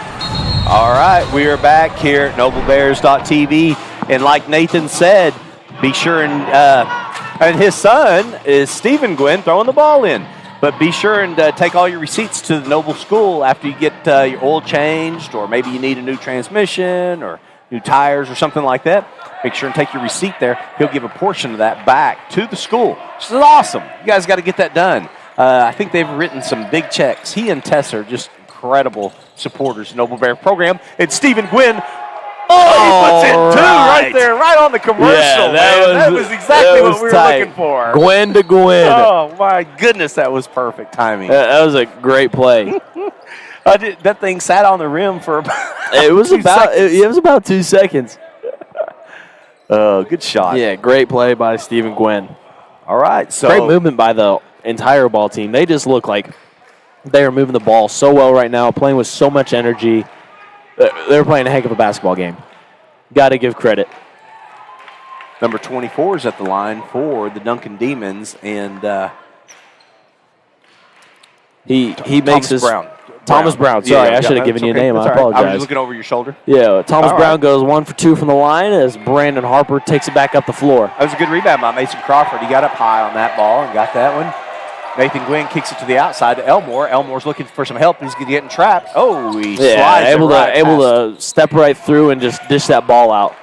All right, we are back here at NobleBears.tv, and like Nathan said, be sure and his son is Stephen Gwynn throwing the ball in. But be sure and take all your receipts to the Noble School after you get your oil changed, or maybe you need a new transmission or new tires or something like that. Make sure and take your receipt there. He'll give a portion of that back to the school. This is awesome. You guys got to get that done. I think they've written some big checks. He and Tess are just incredible supporters of Noble Bear program. And Stephen Gwynn, he puts in two right there, right on the commercial. Yeah, that was exactly what we were looking for. Gwynn to Gwynn. Oh, my goodness, that was perfect timing. That was a great play. That thing sat on the rim for about it was about 2 seconds. Oh, good shot. Yeah, great play by Stephen Gwynn. All right. So great movement by the entire ball team. They just look like they are moving the ball so well right now, playing with so much energy. They're playing a heck of a basketball game. Got to give credit. Number 24 is at the line for the Duncan Demons, and he makes his Brown. Thomas Brown. Sorry, I should have given you a name. I apologize. I was just looking over your shoulder. Yeah, Thomas Brown goes 1 for 2 from the line as Brandon Harper takes it back up the floor. That was a good rebound by Mason Crawford. He got up high on that ball and got that one. Nathan Gwynn kicks it to the outside to Elmore. Elmore's looking for some help. He's getting trapped. Oh, he slides able to step right through and just dish that ball out.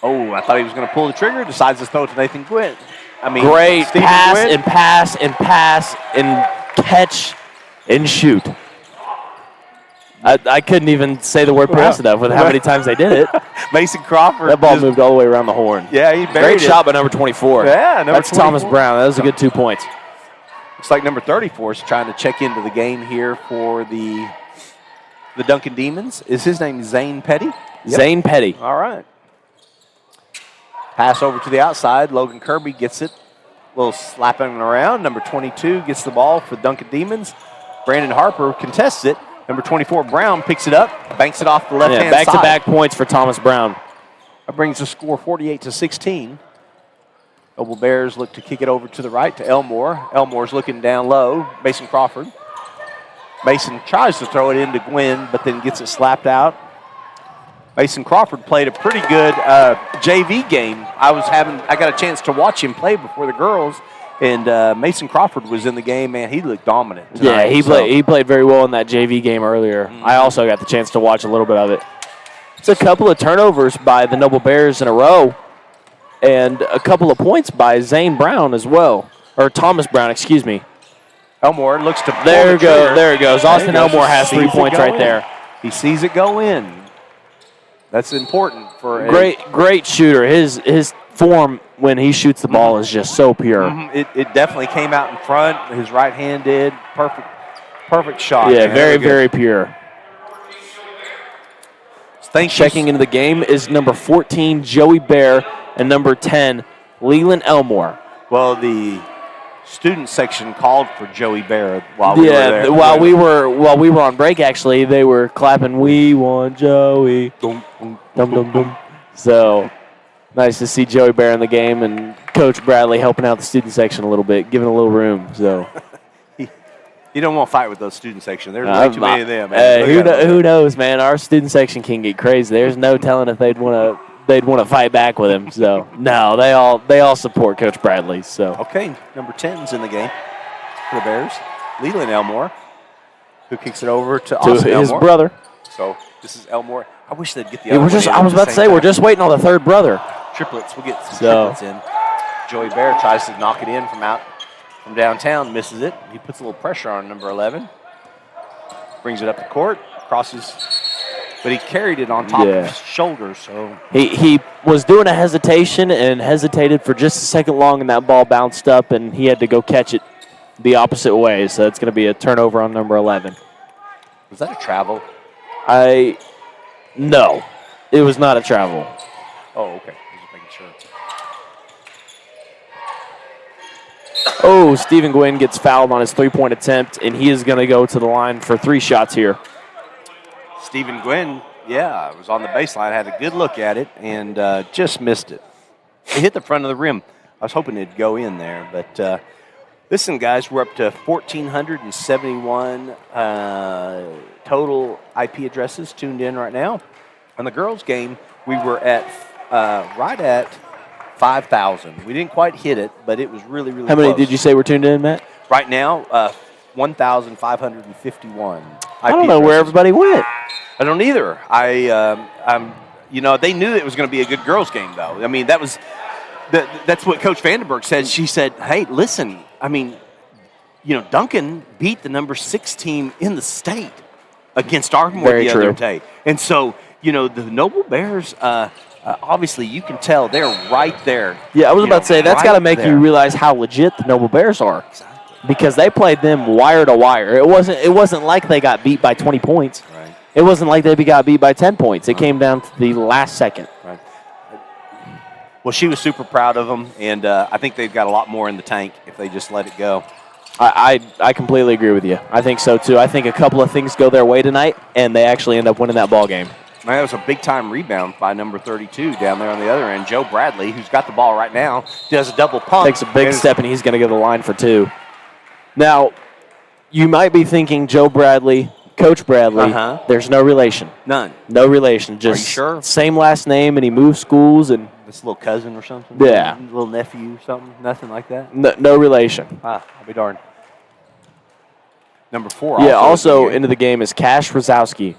Oh, I thought he was going to pull the trigger. Decides to throw it to Nathan Gwynn. I mean, great Stephen pass Gwynn. and pass and pass and catch and shoot. I couldn't even say the word pass enough with how many times they did it. Mason Crawford. That ball moved all the way around the horn. Yeah, he buried Great shot by number 24. Yeah, That's 24. Thomas Brown. That was a good 2 points. Looks like number 34 is trying to check into the game here for the Duncan Demons. Is his name Zane Petty? Yep. Zane Petty. All right. Pass over to the outside. Logan Kirby gets it. A little slapping around. Number 22 gets the ball for the Duncan Demons. Brandon Harper contests it. Number 24, Brown, picks it up, banks it off the left-hand side. Back-to-back points for Thomas Brown. That brings the score 48-16. Noble Bears look to kick it over to the right to Elmore. Elmore's looking down low. Mason Crawford. Mason tries to throw it into Gwynn, but then gets it slapped out. Mason Crawford played a pretty good JV game. I got a chance to watch him play before the girls, and Mason Crawford was in the game. Man, he looked dominant tonight. Yeah, he played very well in that JV game earlier. I also got the chance to watch a little bit of it. It's a couple of turnovers by the Noble Bears in a row, and a couple of points by Zane Brown as well, or Thomas Brown, excuse me. Elmore looks to pull there the trigger. There it goes. Austin Elmore has 3 points right there. He sees it go in. That's important for great shooter. His form when he shoots the ball is just so pure. It definitely came out in front. His right hand did. Perfect shot. Yeah, man. very pure. Checking into the game is number 14, Joey Bear, and number 10, Leland Elmore. Well, the student section called for Joey Bear while we were there. While we were on break, actually, they were clapping, "We want Joey." Dum, dum, dum. So nice to see Joey Bear in the game and Coach Bradley helping out the student section a little bit, giving a little room. So you don't want to fight with those student section. There's way too many of them. Man. Who knows, man? Our student section can get crazy. There's no telling if they'd want to fight back with him. So no, they all support Coach Bradley. So okay, number 10's in the game for the Bears, Leland Elmore, who kicks it over to Austin his Elmore. brother. So this is Elmore. I wish they'd get the other one in I was about to say, we're just waiting on the third brother. Triplets. We'll get some triplets in. Joey Bear tries to knock it in from downtown, misses it. He puts a little pressure on number 11. Brings it up the court, crosses, but he carried it on top of his shoulder. So he was doing a hesitation and hesitated for just a second long, and that ball bounced up, and he had to go catch it the opposite way. So it's going to be a turnover on number 11. Was that a travel? No, it was not a travel. Oh, okay. I was just making sure. Oh, Stephen Gwynn gets fouled on his three-point attempt, and he is going to go to the line for 3 shots here. Stephen Gwynn Yeah, I was on the baseline, had a good look at it, and just missed it. It hit the front of the rim. I was hoping it'd go in there, but listen, guys, we're up to 1,471 total IP addresses tuned in right now. On the girls' game, we were at right at 5,000. We didn't quite hit it, but it was really, really How many close. did you say were tuned in, Matt? Right now, 1,551. I don't know where everybody went. I don't either. They knew it was going to be a good girls' game, though. I mean, that's what Coach Vandenberg said. She said, "Hey, listen. I mean, Duncan beat the number 6 team in the state against Ardmore the other day, and so the Noble Bears. Obviously, you can tell they're right there. Yeah, I was about to say that's got to make there. you realize how legit the Noble Bears are, because they played them wire to wire. It wasn't like they got beat by 20 points. Right. It wasn't like they got beat by 10 points. It came down to the last second. Right. Well, she was super proud of them, and I think they've got a lot more in the tank if they just let it go. I completely agree with you. I think so too. I think a couple of things go their way tonight, and they actually end up winning that ball game. Man, that was a big-time rebound by number 32 down there on the other end. Joe Bradley, who's got the ball right now, does a double pump. Takes a big step, and he's going to get the line for 2. Now, you might be thinking Joe Bradley, Coach Bradley, there's no relation. None. No relation. Just Are you sure? Same last name, and he moved schools. And this little cousin or something? Yeah. Little nephew or something? Nothing like that? No relation. I'll be darned. Number 4. Yeah, also into the game is Cash Rosowski.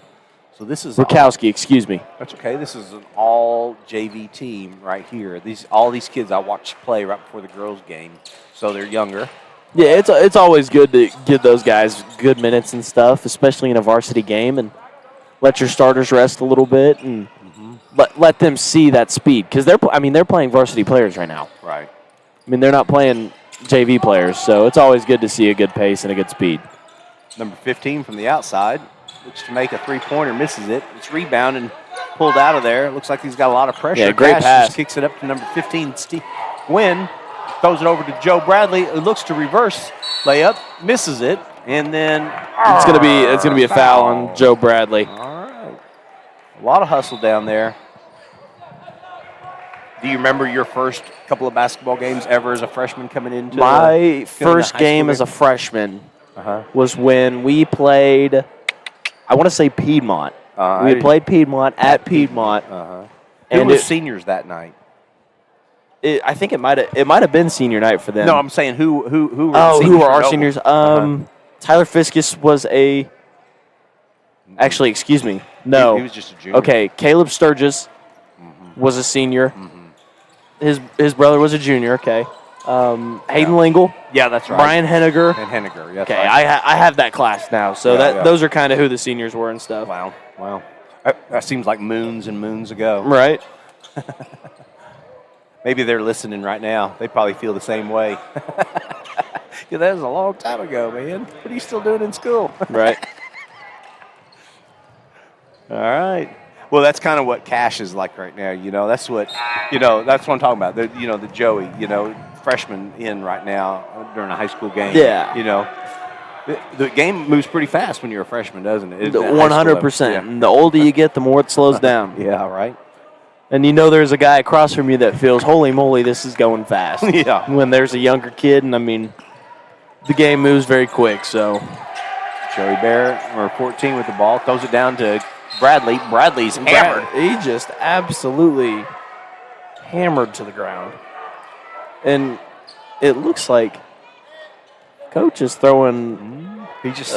So this is Rakowski, excuse me. That's okay. This is an all JV team right here. All these kids I watched play right before the girls' game, so they're younger. Yeah, it's always good to give those guys good minutes and stuff, especially in a varsity game, and let your starters rest a little bit and let them see that speed, because they're playing varsity players right now. Right. I mean, they're not playing JV players, so it's always good to see a good pace and a good speed. Number 15 from the outside. Looks to make a three-pointer, misses it. It's rebounded and pulled out of there. Looks like he's got a lot of pressure. Yeah, great Cash pass. just kicks it up to number 15, Steve Wynn. Throws it over to Joe Bradley. It looks to reverse layup, misses it, and then It's gonna be a foul on Joe Bradley. All right. A lot of hustle down there. Do you remember your first couple of basketball games ever as a freshman coming into My first high game school as a freshman Uh-huh. was when we played, I want to say Piedmont. We had played Piedmont at Piedmont. Who And was seniors that night? I think it might have been senior night for them. No, I'm saying who were the who seniors were for our Noble? seniors? Tyler Fiskus was a. Actually, excuse me. No, He was just a junior. Okay, Caleb Sturgis was a senior. His brother was a junior. Okay, Hayden Lingle, Yeah, that's right. Brian Henniger. and Henniger. That's Okay, right. I have that class now, so Yeah. those are kind of who the seniors were and stuff. Wow. That seems like moons and moons ago. Right. Maybe they're listening right now. They probably feel the same way. Yeah, that was a long time ago, man. What are you still doing in school? Right. All right. Well, that's kind of what Cash is like right now. That's what I'm talking about. The Joey, freshman in right now during a high school game. Yeah. The game moves pretty fast when you're a freshman, doesn't it? 100%. And the older you get, the more it slows down. Yeah, right. And there's a guy across from you that feels, holy moly, this is going fast. Yeah. When there's a younger kid, and the game moves very quick. So Joey Barrett, number 14 with the ball, throws it down to Bradley. Bradley's hammered. He just absolutely hammered to the ground. And it looks like Coach is throwing. He just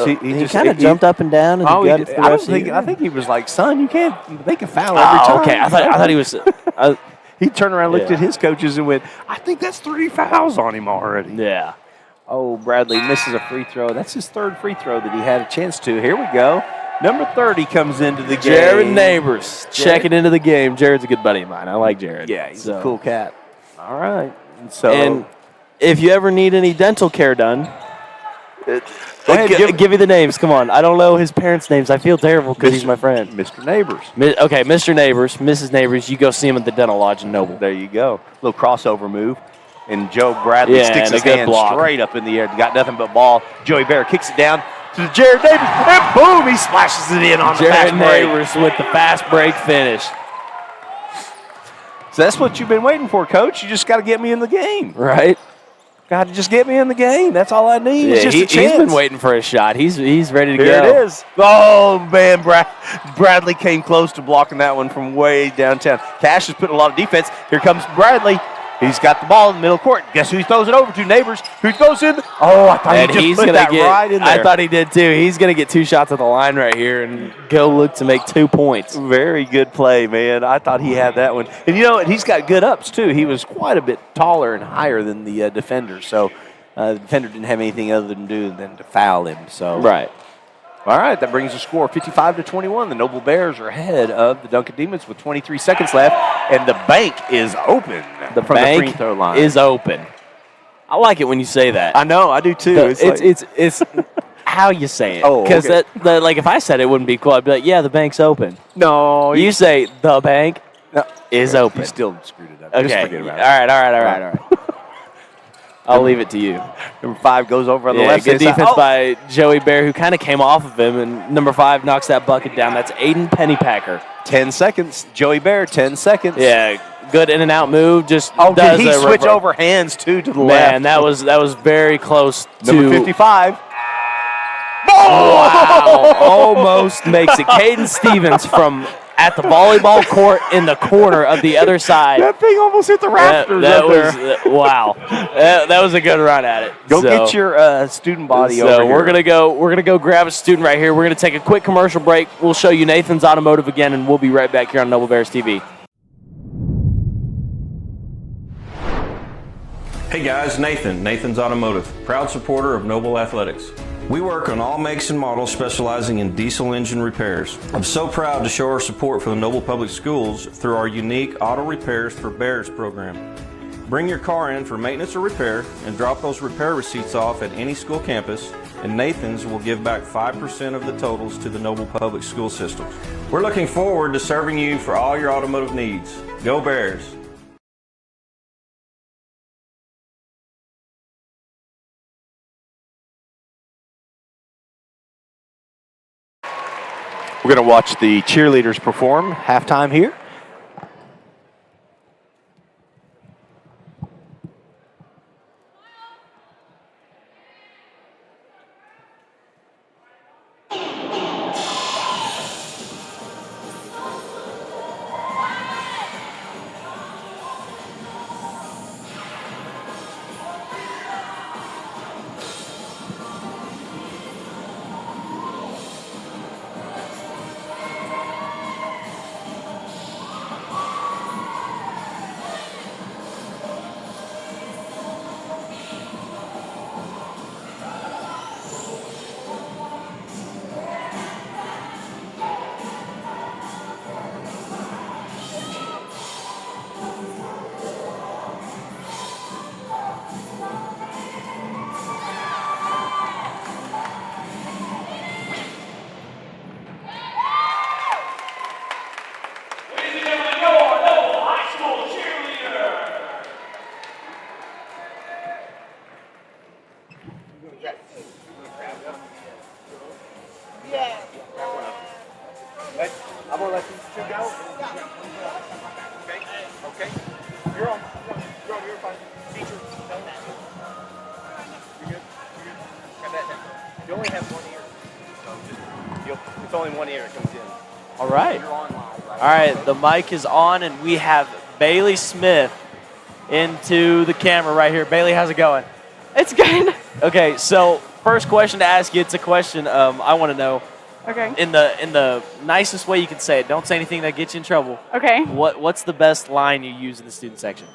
kind of jumped up and down and got it for the rest of the I think he was like, son, you can't. They can foul every time. Okay. I thought he was. He turned around, looked Yeah. at his coaches, and went, I think that's 3 fouls on him already. Yeah. Oh, Bradley misses a free throw. That's his third free throw that he had a chance to. Here we go. Number 30 comes into the game. Jared Neighbors checking into the game. Jared's a good buddy of mine. I like Jared. Yeah, he's a cool cat. All right. And if you ever need any dental care done, Go ahead, give me the names. Come on. I don't know his parents' names. I feel terrible because he's my friend. Mr. Neighbors. Okay, Mr. Neighbors, Mrs. Neighbors, you go see him at the Dental Lodge in Noble. There you go. Little crossover move. And Joe Bradley sticks and a his good hand block. straight up in the air. Got nothing but ball. Joey Bear kicks it down to Jared Neighbors, and boom, he splashes it in on the fast Jared break. Neighbors with the fast break finish. So that's what you've been waiting for, Coach. You just got to get me in the game. Right? Got to just get me in the game. That's all I need. Yeah, it's just a chance. he's been waiting for a shot. He's ready to Here go. it is. Oh, man, Bradley came close to blocking that one from way downtown. Cash is putting a lot of defense. Here comes Bradley. He's got the ball in the middle court. Guess who he throws it over to? Neighbors. Who goes in? Oh, I thought he just put that right in there. I thought he did too. He's going to get 2 shots at the line right here and go look to make 2 points. Very good play, man. I thought he had that one. And you know what? He's got good ups, too. He was quite a bit taller and higher than the defender. So the defender didn't have anything other than to foul him. So Right. All right, that brings the score 55-21. The Noble Bears are ahead of the Duncan Demons with 23 seconds left, and the bank is open from the free throw line. Is open. I like it when you say that. I know, I do too. It's how you say it. Oh, because okay. like if I said it wouldn't be cool, I'd be like, yeah, the bank's open. No, You say the bank is open. You still screwed it up. Okay. Just forget about All it. right. I'll leave it to you. Number 5 goes over on the Yeah, left good side. defense by Joey Bear, who kind of came off of him, and number 5 knocks that bucket down. That's Aiden Pennypacker. 10 seconds. Joey Bear, 10 seconds. Yeah, good in and out move. Just Oh, does did he a switch over hands, too, to the Man, left? that was very close to Number 55. Wow, almost makes it. Caden Stevens from at the volleyball court in the corner of the other side. That thing almost hit the rafters That up there. was wow. That was a good run at it. Go get your student body over So here. we're gonna go grab a student right here. We're gonna take a quick commercial break. We'll show you Nathan's Automotive again, and we'll be right back here on Noble Bears TV. Hey guys, Nathan's Automotive, proud supporter of Noble Athletics. We work on all makes and models specializing in diesel engine repairs. I'm so proud to show our support for the Noble Public Schools through our unique Auto Repairs for Bears program. Bring your car in for maintenance or repair and drop those repair receipts off at any school campus, and Nathan's will give back 5% of the totals to the Noble Public School system. We're looking forward to serving you for all your automotive needs. Go Bears! We're going to watch the cheerleaders perform halftime here. I'm going to let these two go. Okay. You're on. You're fine. Teacher. You're good. Grab that down. You only have one ear. So it's only one ear that comes in. All right. You're on live. All right, the mic is on, and we have Bailey Smith into the camera right here. Bailey, how's it going? It's good. Okay, so first question to ask you, it's a question I want to know. Okay. In the nicest way you can say it. Don't say anything that gets you in trouble. Okay. What's the best line you use in the student section?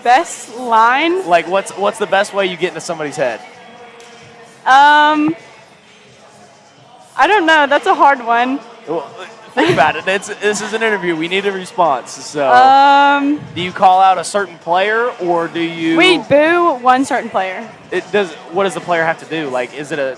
Best line? Like what's the best way you get into somebody's head? I don't know. That's a hard one. Well, think about it. This is an interview. We need a response. So do you call out a certain player, or do you? We boo one certain player. What does the player have to do? Like, is there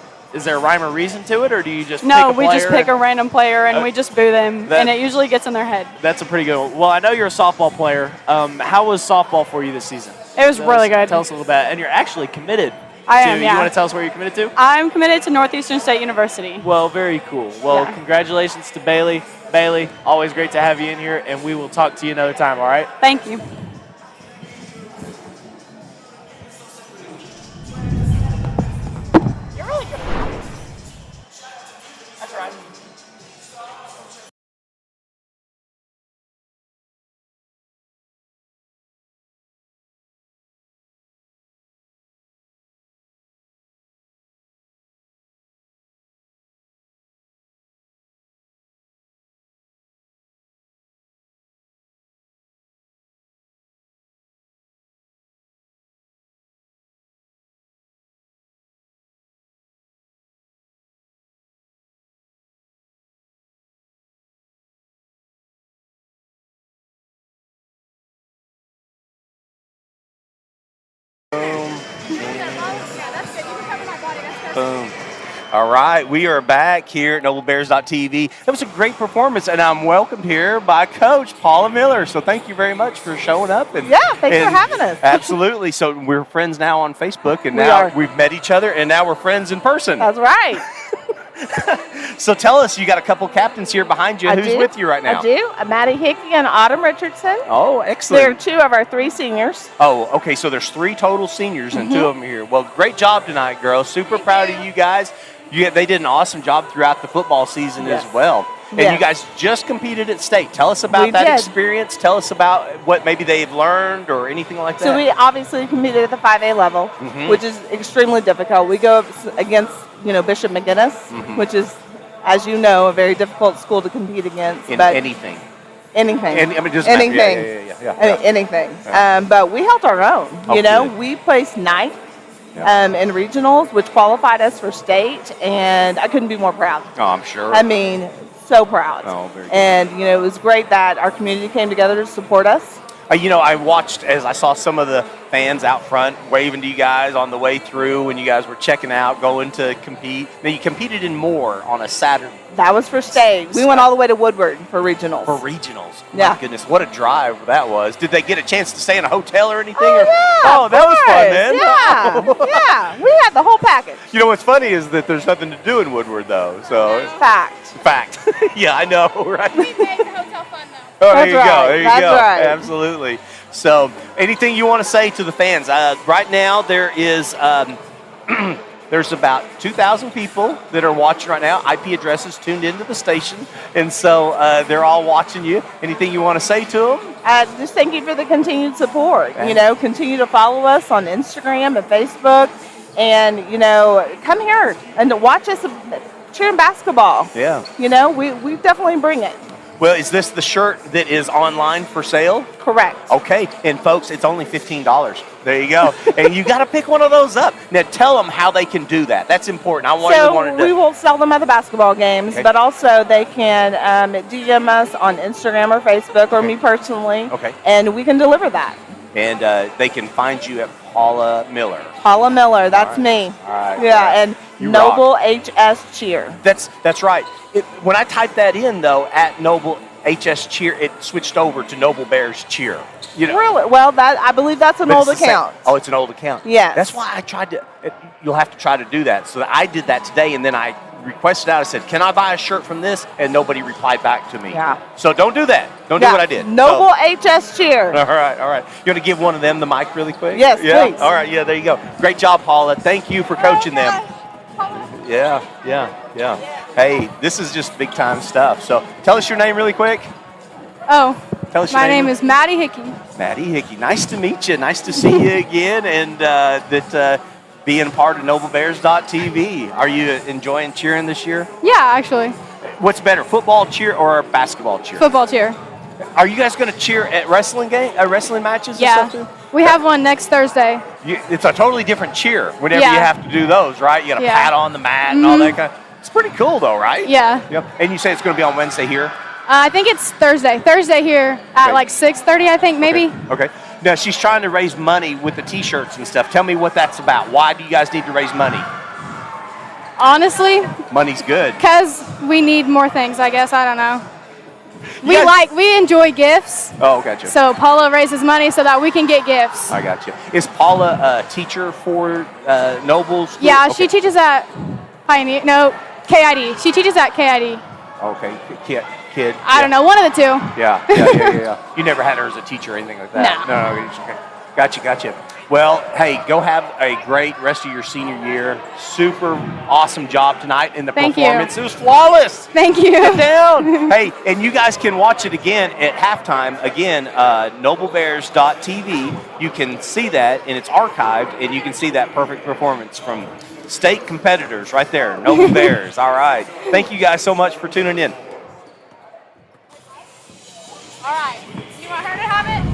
a rhyme or reason to it, or do you just No, pick a we just player pick a random player and we just boo them, and it usually gets in their head. That's a pretty good one. Well, I know you're a softball player. How was softball for you this season? It was really good. Tell us a little bit. And you're actually committed I am, yeah. You want to tell us where you're committed to? I'm committed to Northeastern State University. Well, very cool. Well, Yeah. congratulations to Bailey. Bailey, always great to have you in here, and we will talk to you another time, all right? Thank you. You're really good. That's right. Boom. All right, we are back here at NobleBears.tv. That was a great performance, and I'm welcomed here by Coach Paula Miller. So thank you very much for showing up. Thanks for having us. Absolutely. So we're friends now on Facebook, and We now are. we've met each other, and now we're friends in person. That's right. So tell us, you got a couple captains here behind you. Who's with you right now? I do. Maddie Hickey and Autumn Richardson. Oh, They're excellent. two of our three seniors. Oh, okay. So there's 3 total seniors and 2 of them are here. Well, great job tonight, girls. Super proud of you guys. They did an awesome job throughout the football season as well. And you guys just competed at state. Tell us about that experience. Tell us about what maybe they've learned or anything like that. So we obviously competed at the 5A level, which is extremely difficult. We go up against, Bishop McGinnis, which is, as you know, a very difficult school to compete against. In but anything. Anything. Anything. Anything. But we held our own. We placed ninth in regionals, which qualified us for state, and I couldn't be more proud. Oh, I'm sure. I mean, so proud. Oh, very good. And, it was great that our community came together to support us. I watched as I saw some of the fans out front waving to you guys on the way through when you guys were checking out, going to compete. Now, you competed in Moore on a Saturday. That was for state. We went all the way to Woodward for regionals. For regionals. Yeah. My goodness, what a drive that was. Did they get a chance to stay in a hotel or anything? Oh, that was fun, man. Yeah. We had the whole package. You know what's funny is that there's nothing to do in Woodward, though. So Fact. Yeah, I know, right? We made the hotel fun, though. Oh, That's right. There you That's go. right. Absolutely. So, anything you want to say to the fans? Right now, there is there's about 2,000 people that are watching right now. IP addresses tuned into the station, and so they're all watching you. Anything you want to say to them? Just thank you for the continued support. Continue to follow us on Instagram and Facebook, and come here and to watch us cheering basketball. Yeah. We definitely bring it. Well, is this the shirt that is online for sale? Correct. Okay, and folks, it's only $15. There you go. And you got to pick one of those up. Now, tell them how they can do that. That's important. We will sell them at the basketball games, but also they can DM us on Instagram or Facebook or me personally. Okay. And we can deliver that. And they can find you at Paula Miller. Paula Miller, that's me. All right. Yeah, and You Noble HS Cheer. That's right. When I typed that in, though, at Noble HS Cheer, it switched over to Noble Bears Cheer. Really? Well, I believe that's an old account. Oh, it's an old account. Yes. That's why I tried to. You'll have to try to do that. So I did that today, and then I requested out. I said, "Can I buy a shirt from this?" And nobody replied back to me. Yeah. So don't do that. Don't do what I did. Noble HS Cheer. All right. You want to give one of them the mic really quick? Yes, yeah? please. All right, yeah, there you go. Great job, Paula. Thank you for coaching them. Yeah. Hey, this is just big time stuff. So tell us your name really quick. Oh, Tell us your my name is Maddie Hickey. Maddie Hickey. Nice to meet you. Nice to see you again, and being part of NobleBears.tv. Are you enjoying cheering this year? Yeah, actually. What's better, football cheer or basketball cheer? Football cheer. Are you guys going to cheer at wrestling matches? Yeah. And stuff too? We have one next Thursday. It's a totally different cheer whenever Yeah. you have to do those, right? You got to pat on the mat and all that kind of. It's pretty cool, though, right? Yeah. Yep. And you say it's going to be on Wednesday here? I think it's Thursday. Thursday here at like 6:30, I think, maybe. Okay. Now, she's trying to raise money with the T-shirts and stuff. Tell me what that's about. Why do you guys need to raise money? Honestly, Money's good. because we need more things, I guess. I don't know. We enjoy gifts. Oh, gotcha. So Paula raises money so that we can get gifts. I got you. Is Paula a teacher for Noble School? Yeah, Okay. she teaches at Pioneer. No, KID. She teaches at KID. Okay, kid. I don't know, one of the two. Yeah. You never had her as a teacher or anything like that? No. Okay. Gotcha. Well, hey, go have a great rest of your senior year. Super awesome job tonight in the Thank performance. you. It was flawless. Thank you. Get down. Hey, and you guys can watch it again at halftime. Again, noblebears.tv. You can see that, and it's archived, and you can see that perfect performance from state competitors right there, Noble Bears. All right. Thank you guys so much for tuning in. All right. You want her to have it?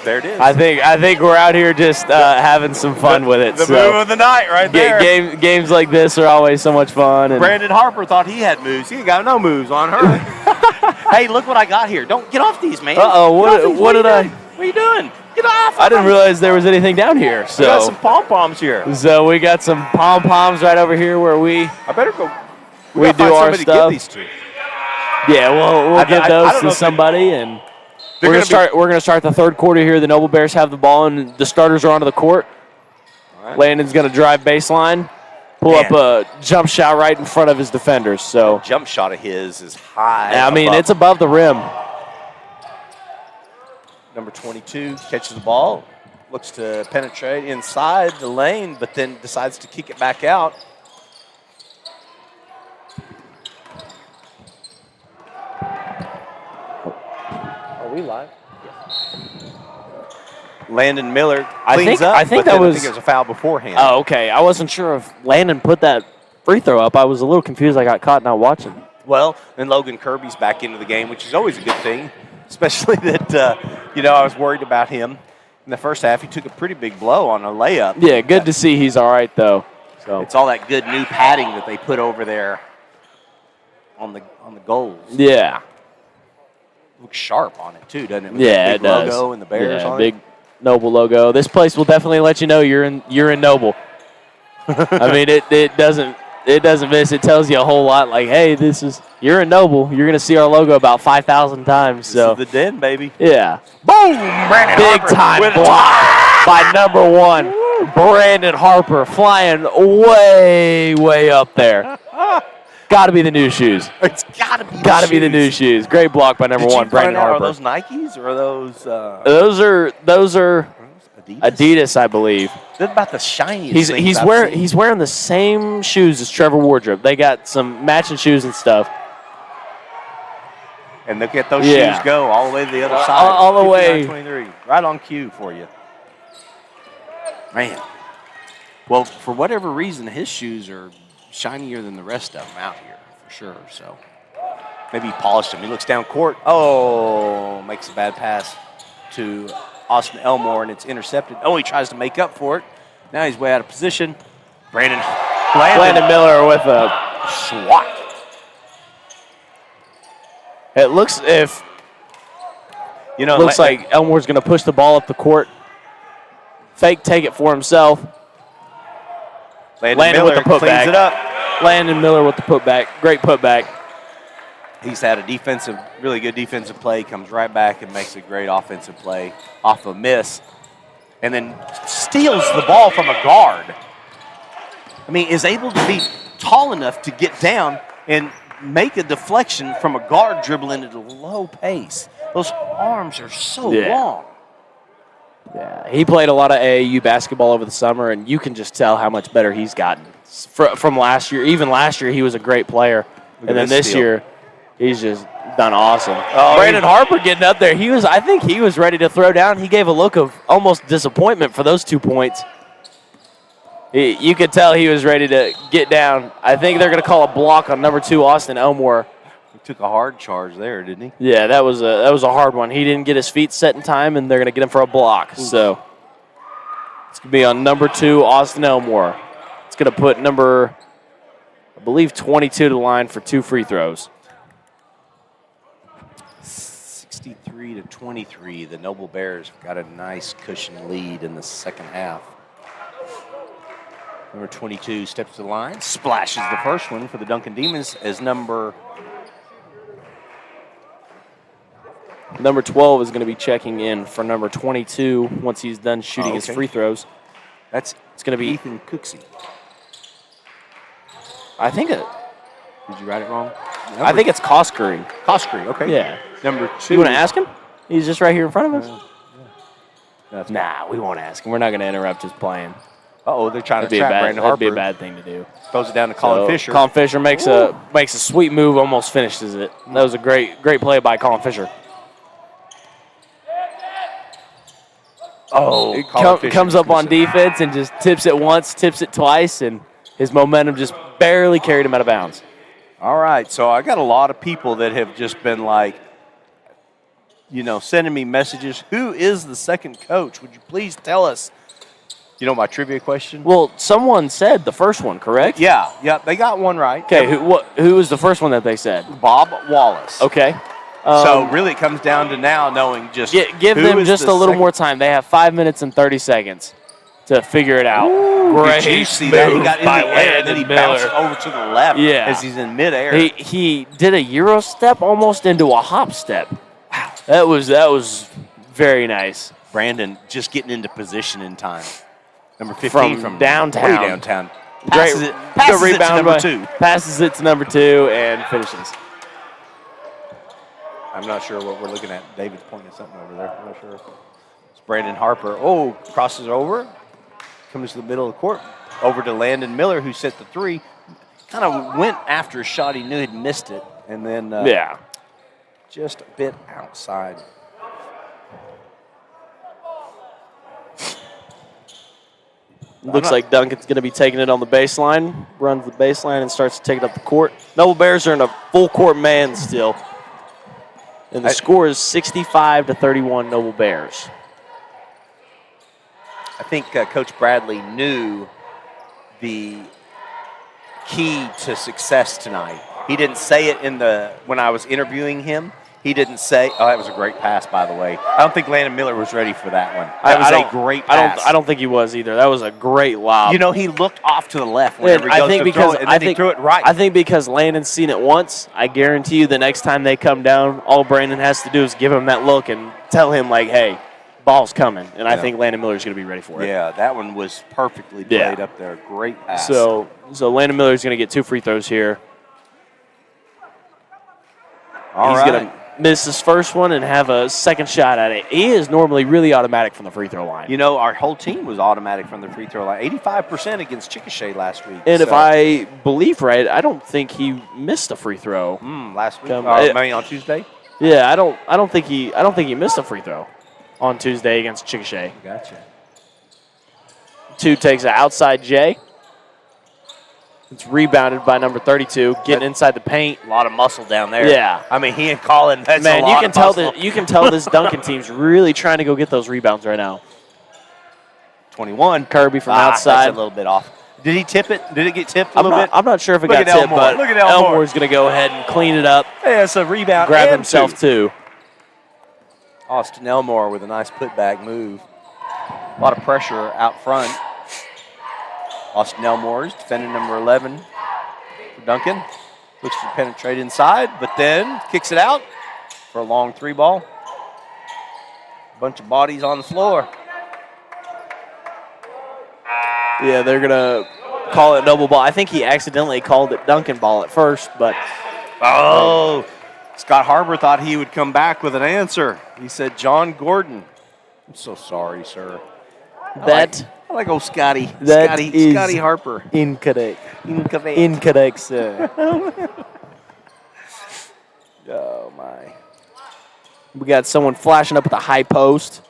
There it is. I think we're out here just having some fun with it. The so. move of the night right there. Games like this are always so much fun. And Brandon Harper thought he had moves. He ain't got no moves on her. Hey, look what I got here. Don't get off these, man. What did I? What are you doing? Get off. I didn't realize there was anything down here. We got some So pom-poms here. we got some pom poms right over here where we I better go. We gotta do find our somebody to stuff. give these to. we'll give I those don't know to if somebody and. They're We're gonna start the third quarter here. The Noble Bears have the ball and the starters are onto the court. Right. Landon's gonna drive baseline, pull up a jump shot right in front of his defenders. So Jump shot of his is high. I mean, above. it's above the rim. Number 22 catches the ball, looks to penetrate inside the lane, but then decides to kick it back out. Are we live? Landon Miller I cleans think- up. I think but then that I was- think it was a foul beforehand. Oh, okay. I wasn't sure if Landon put that free throw up. I was a little confused. I got caught not watching. Well, then Logan Kirby's back into the game, which is always a good thing, especially that, I was worried about him. In the first half, he took a pretty big blow on a layup. Yeah, good to see he's all right though. So It's all that good new padding that they put over there on the goals. yeah, Looks sharp on it too, doesn't it? With yeah, the it big does. logo and the Bears yeah, on big Noble logo. This place will definitely let you know you're in Noble. I mean, it doesn't miss. It tells you a whole lot. Like, hey, you're in Noble. You're gonna see our logo about 5,000 times. This So is the den, baby. yeah, Boom! Brandon big Harper time with block by number 1, Brandon Harper, flying way up there. Got to be the new shoes. It's gotta be. Got to be the new shoes. Great block by number Did 1, you Brandon find out, Harper. Are those Nikes or are those? Those are Adidas. Adidas, I believe. They're about the shiniest. things He's I've wearing seen. he's wearing the same shoes as Trevor Wardrop. They got some matching shoes and stuff. And look at those Yeah. shoes go all the way to the other side. all the way. 59-23, right on cue for you. Man. Well, for whatever reason, his shoes are shinier than the rest of them out here, for sure. So maybe he polished them. He looks down court. Oh, makes a bad pass to Austin Elmore, and it's intercepted. Oh, he tries to make up for it. Now he's way out of position. Landon Miller with a. swat. It looks like Elmore's going to push the ball up the court. Fake take it for himself. Landon with the putback. cleans it up. Landon Miller with the putback. Great putback. He's had a really good defensive play, comes right back and makes a great offensive play off a miss, and then steals the ball from a guard. I mean, is able to be tall enough to get down and make a deflection from a guard dribbling at a low pace. Those arms are so Yeah. long. Yeah, he played a lot of AAU basketball over the summer, and you can just tell how much better he's gotten from last year. Even last year, he was a great player. Look at And then this this steal. year, he's just Done awesome. Oh, Brandon Harper getting up there. I think he was ready to throw down. He gave a look of almost disappointment for those 2 points. You could tell he was ready to get down. I think they're going to call a block on number 2, Austin Elmore. He took a hard charge there, didn't he? Yeah, that was a hard one. He didn't get his feet set in time, and they're going to get him for a block. So it's going to be on number 2, Austin Elmore. It's going to put number, I believe, 22 to the line for 2 free throws. 63-23. The Noble Bears got a nice cushion lead in the second half. Number 22 steps to the line, splashes the first one for the Duncan Demons as number 12 is going to be checking in for number 22 once he's done shooting his free throws. It's going to be Ethan Cooksey. I think Did you write it wrong? I think it's Coskery. Coskery, okay. Yeah. Number 2. You want to ask him? He's just right here in front of us. That's Nah, we won't ask him. We're not going to interrupt his playing. they're trying That'd to be, trap Brandon Harper. that'd be a bad thing to do. Throws it down to Colin Fisher. Colin Fisher makes a sweet move, almost finishes it. That was a great play by Colin Fisher. Comes up on defense and just tips it once, tips it twice, and his momentum just barely carried him out of bounds. All right, so I got a lot of people that have just been like, sending me messages. Who is the second coach? Would you please tell us? You know my trivia question? Well, someone said the first one, correct? Yeah, they got one right. Okay, who was the first one that they said? Bob Wallace. Okay. So really it comes down to now knowing just give who them is just the a little second- more time. They have 5 minutes and 30 seconds to figure it out. Did you see that? He got in the by air and then he Landon bounced Miller. over to the left Yeah. as he's in midair. He did a Euro step almost into a hop step. Wow. That was very nice. Brandon just getting into position in time. Number 15 from downtown. Way downtown. Great Passes it good rebound to number by- 2. Passes it to number 2 and finishes. I'm not sure what we're looking at. David's pointing at something over there. I'm not sure. It's Brandon Harper. Oh, crosses over. Comes to the middle of the court. Over to Landon Miller, who set the 3. Kind of went after a shot he knew he'd missed it. And then just a bit outside. Looks like Duncan's going to be taking it on the baseline. Runs the baseline and starts to take it up the court. Noble Bears are in a full court man still. And the score is 65-31 Noble Bears. I think Coach Bradley knew the key to success tonight. He didn't say it when I was interviewing him. He didn't say, that was a great pass, by the way. I don't think Landon Miller was ready for that one. That was a great pass. I don't think he was either. That was a great lob. He looked off to the left whenever he goes to throw it, and then he threw it right. I think because Landon's seen it once, I guarantee you the next time they come down, all Brandon has to do is give him that look and tell him, like, hey, ball's coming. And I think Landon Miller's going to be ready for it. Yeah, that one was perfectly played up there. Great pass. So Landon Miller's going to get 2 free throws here. He's going to miss his first one and have a second shot at it. He is normally really automatic from the free throw line. Our whole team was automatic from the free throw line. 85% against Chickasha last week. And if I believe right, I don't think he missed a free throw last week. Maybe on Tuesday. Yeah, I don't think he missed a free throw on Tuesday against Chickasha. Gotcha. 2 takes an outside J. It's rebounded by number 32, getting inside the paint. A lot of muscle down there. Yeah. I mean, he and Colin, that's Man, a lot of muscle. you can tell this Duncan team's really trying to go get those rebounds right now. 21. Kirby from outside. That's a little bit off. Did he tip it? Did it get tipped a little bit? I'm not sure if it Look got at tipped, Elmore. but Look at Elmore. Elmore's going to go ahead and clean it up. Yeah, it's a rebound. Grab and himself 2. Austin Elmore with a nice putback move. A lot of pressure out front. Austin Elmore is defending number 11 for Duncan. Looks to penetrate inside, but then kicks it out for a long 3 ball. Bunch of bodies on the floor. Yeah, they're going to call it Noble ball. I think he accidentally called it Duncan ball at first, but Scott Harbor thought he would come back with an answer. He said, John Gordon. I'm so sorry, sir. I like old Scotty. Scotty Harper. Incorrect. Incorrect. Incorrect, sir. Oh, my. We got someone flashing up at the high post.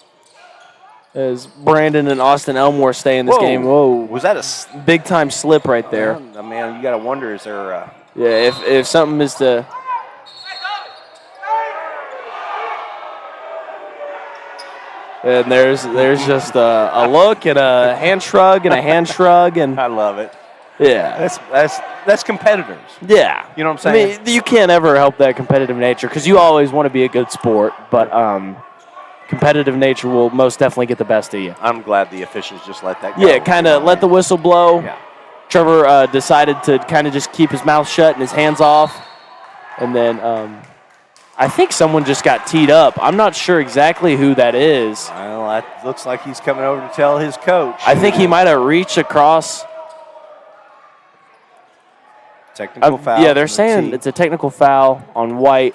As Brandon and Austin Elmore stay in this game. Whoa. Was that a big-time slip right there. man, you got to wonder, is there Yeah, if something is to... And there's just a look and a hand shrug and a hand shrug. And I love it. yeah. That's competitors. Yeah. You know what I'm saying? I mean, you can't ever help that competitive nature because you always want to be a good sport, but competitive nature will most definitely get the best of you. I'm glad the officials just let that go. Yeah, kind of let the whistle blow. Yeah. Trevor decided to kind of just keep his mouth shut and his hands off. And then I think someone just got teed up. I'm not sure exactly who that is. Well, that looks like he's coming over to tell his coach. I think he might have reached across. Technical foul. Yeah, they're saying it's a technical foul on White.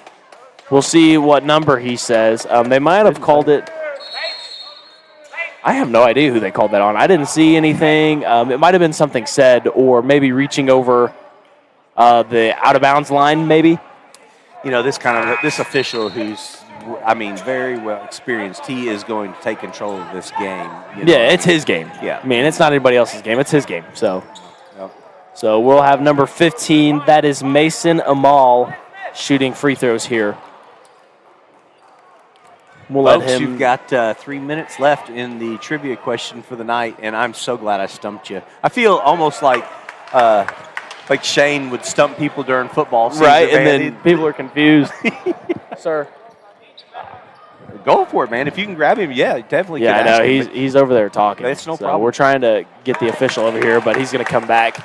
We'll see what number he says. They might have called it. I have no idea who they called that on. I didn't see anything. It might have been something said, or maybe reaching over the out-of-bounds line, maybe. You know, this official who's, very well experienced, he is going to take control of this game. Yeah, it's his game. Yeah. I mean, it's not anybody else's game. It's his game. So, Yep. so we'll have number 15. That is Mason Amal shooting free throws here. We'll let Folks, him. you've got 3 minutes left in the trivia question for the night, and I'm so glad I stumped you. I feel almost like Shane would stump people during football season. Right, and man. then people are confused. Sir. Go for it, man. If you can grab him, yeah, definitely. Yeah, I could ask know. him, He's over there talking. It's no So problem. we're trying to get the official over here, but he's going to come back.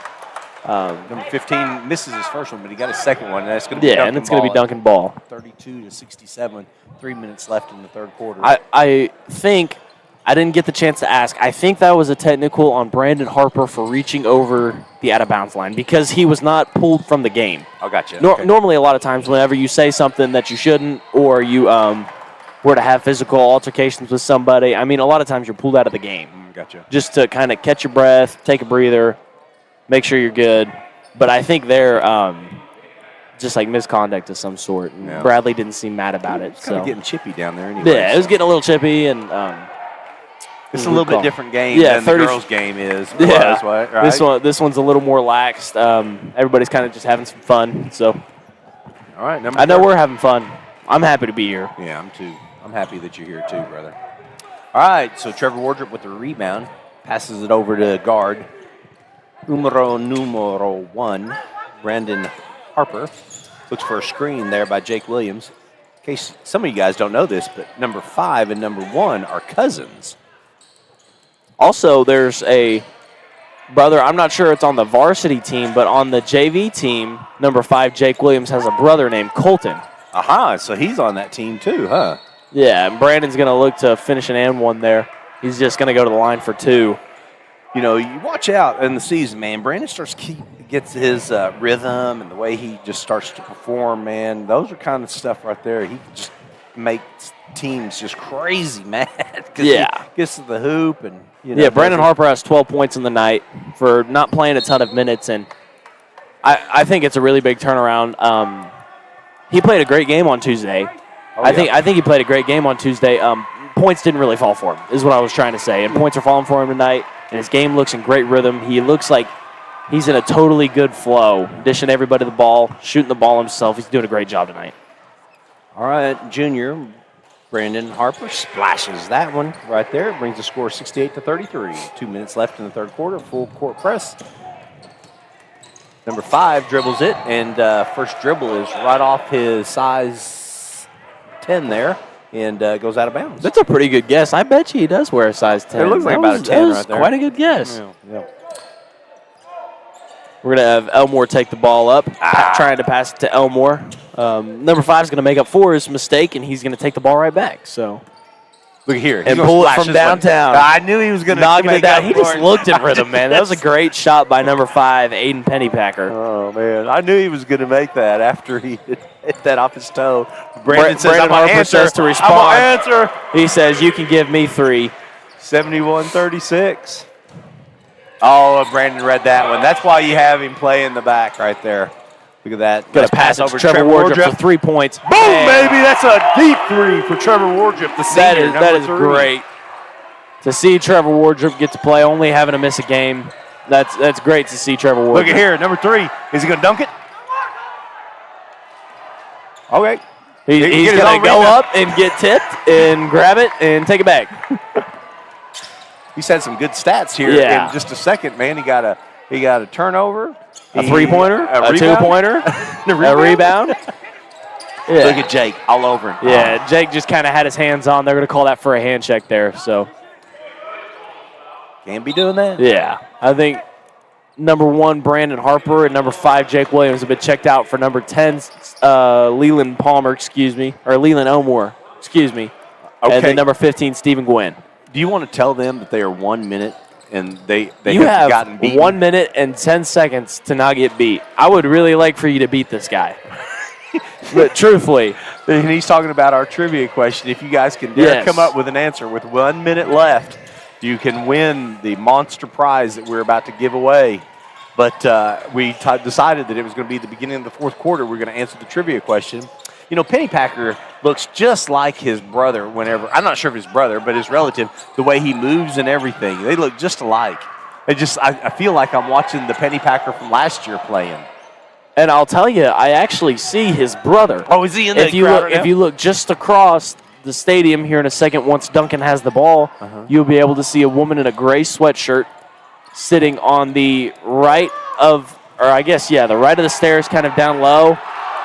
Number 15 misses his first one, but he got his second one, and that's going to be Yeah, and it's going to be Duncan Ball. 32-67. 3 minutes left in the third quarter. I think I didn't get the chance to ask. I think that was a technical on Brandon Harper for reaching over the out-of-bounds line because he was not pulled from the game. I got you. Okay. Normally, a lot of times, whenever you say something that you shouldn't, or you were to have physical altercations with somebody, a lot of times you're pulled out of the game. Gotcha. Just to kind of catch your breath, take a breather, make sure you're good. But I think they're just like misconduct of some sort. And Yeah. Bradley didn't seem mad about it. It's kind of So getting chippy down there anyway. yeah, it was getting a little chippy, and it's a little bit different game than the girls' game is. Yeah, Right? This one's a little more laxed. Everybody's kind of just having some fun. So All right, I know we're having fun. I'm happy to be here. Yeah, I'm too. I'm happy that you're here too, brother. All right, so Trevor Wardrop with the rebound, passes it over to guard numero 1, Brandon Harper. Looks for a screen there by Jake Williams. In case some of you guys don't know this, but number 5 and number 1 are cousins. Also, there's a brother. I'm not sure it's on the varsity team, but on the JV team, number 5, Jake Williams, has a brother named Colton. Aha, so he's on that team too, huh? Yeah, and Brandon's going to look to finish an and one there. He's just going to go to the line for 2. You know, you watch out in the season, man. Brandon gets his rhythm and the way he just starts to perform, man. Those are kind of stuff right there. He just makes teams just crazy mad. Yeah. He gets to the hoop and, Brandon Harper has 12 points in the night for not playing a ton of minutes, and I think it's a really big turnaround. He played a great game on Tuesday. I think he played a great game on Tuesday. Points didn't really fall for him, is what I was trying to say. And points are falling for him tonight, and his game looks in great rhythm. He looks like he's in a totally good flow, dishing everybody the ball, shooting the ball himself. He's doing a great job tonight. All right, junior Brandon Harper splashes that one right there. Brings the score 68-33. 2 minutes left in the third quarter. Full court press. Number 5 dribbles it, and first dribble is right off his size 10 there, and goes out of bounds. That's a pretty good guess. I bet you he does wear a size 10. It looks like about a 10 right there. Quite a good guess. Yeah. We're going to have Elmore take the ball up, trying to pass it to Elmore. Number 5 is going to make up for his mistake, and he's going to take the ball right back. So Look here. And pull it from downtown. I knew he was going to knock it down. He just looked in rhythm, man. That was a great shot by number 5, Aiden Pennypacker. Oh, man. I knew he was going to make that after he hit that off his toe. Brandon says, Brandon Harper answer. says to respond. I'm gonna answer. He says, you can give me 3. 71-36. Oh, Brandon read that one. That's why you have him play in the back right there. Look at that. Going Nice to pass over to Trevor Wardrop for 3 points. Boom, baby. That's a deep three for Trevor Wardrop, the senior. That is great. To see Trevor Wardrop get to play, only having to miss a game, that's great to see Trevor Wardrop. Look at here, number 3. Is he going to dunk it? Okay. He's going to go up and get tipped and grab it and take it back. He's had some good stats here in just a second, man. He got a turnover, a 3-pointer, a 2-pointer, a rebound. Yeah. Look at Jake all over him. Yeah, Jake just kind of had his hands on. They're going to call that for a hand check there. So can't be doing that. Yeah, I think number 1 Brandon Harper and number 5 Jake Williams have been checked out for number 10 Leland Elmore, Okay. And then number 15 Stephen Gwynn. Do you want to tell them that they are 1 minute and they you have gotten beaten? 1 minute and 10 seconds to not get beat. I would really like for you to beat this guy. But truthfully. And he's talking about our trivia question. If you guys can dare come up with an answer with 1 minute left, you can win the monster prize that we're about to give away. But we decided that it was going to be the beginning of the fourth quarter. We're going to answer the trivia question. You know, Pennypacker looks just like his brother whenever – I'm not sure if his brother, but his relative, the way he moves and everything. They look just alike. I feel like I'm watching the Pennypacker from last year playing. And I'll tell you, I actually see his brother. Oh, is he in the crowd right now? If you look just across the stadium here in a second, once Duncan has the ball, you'll be able to see a woman in a gray sweatshirt sitting on the right of – or I guess, yeah, the right of the stairs kind of down low.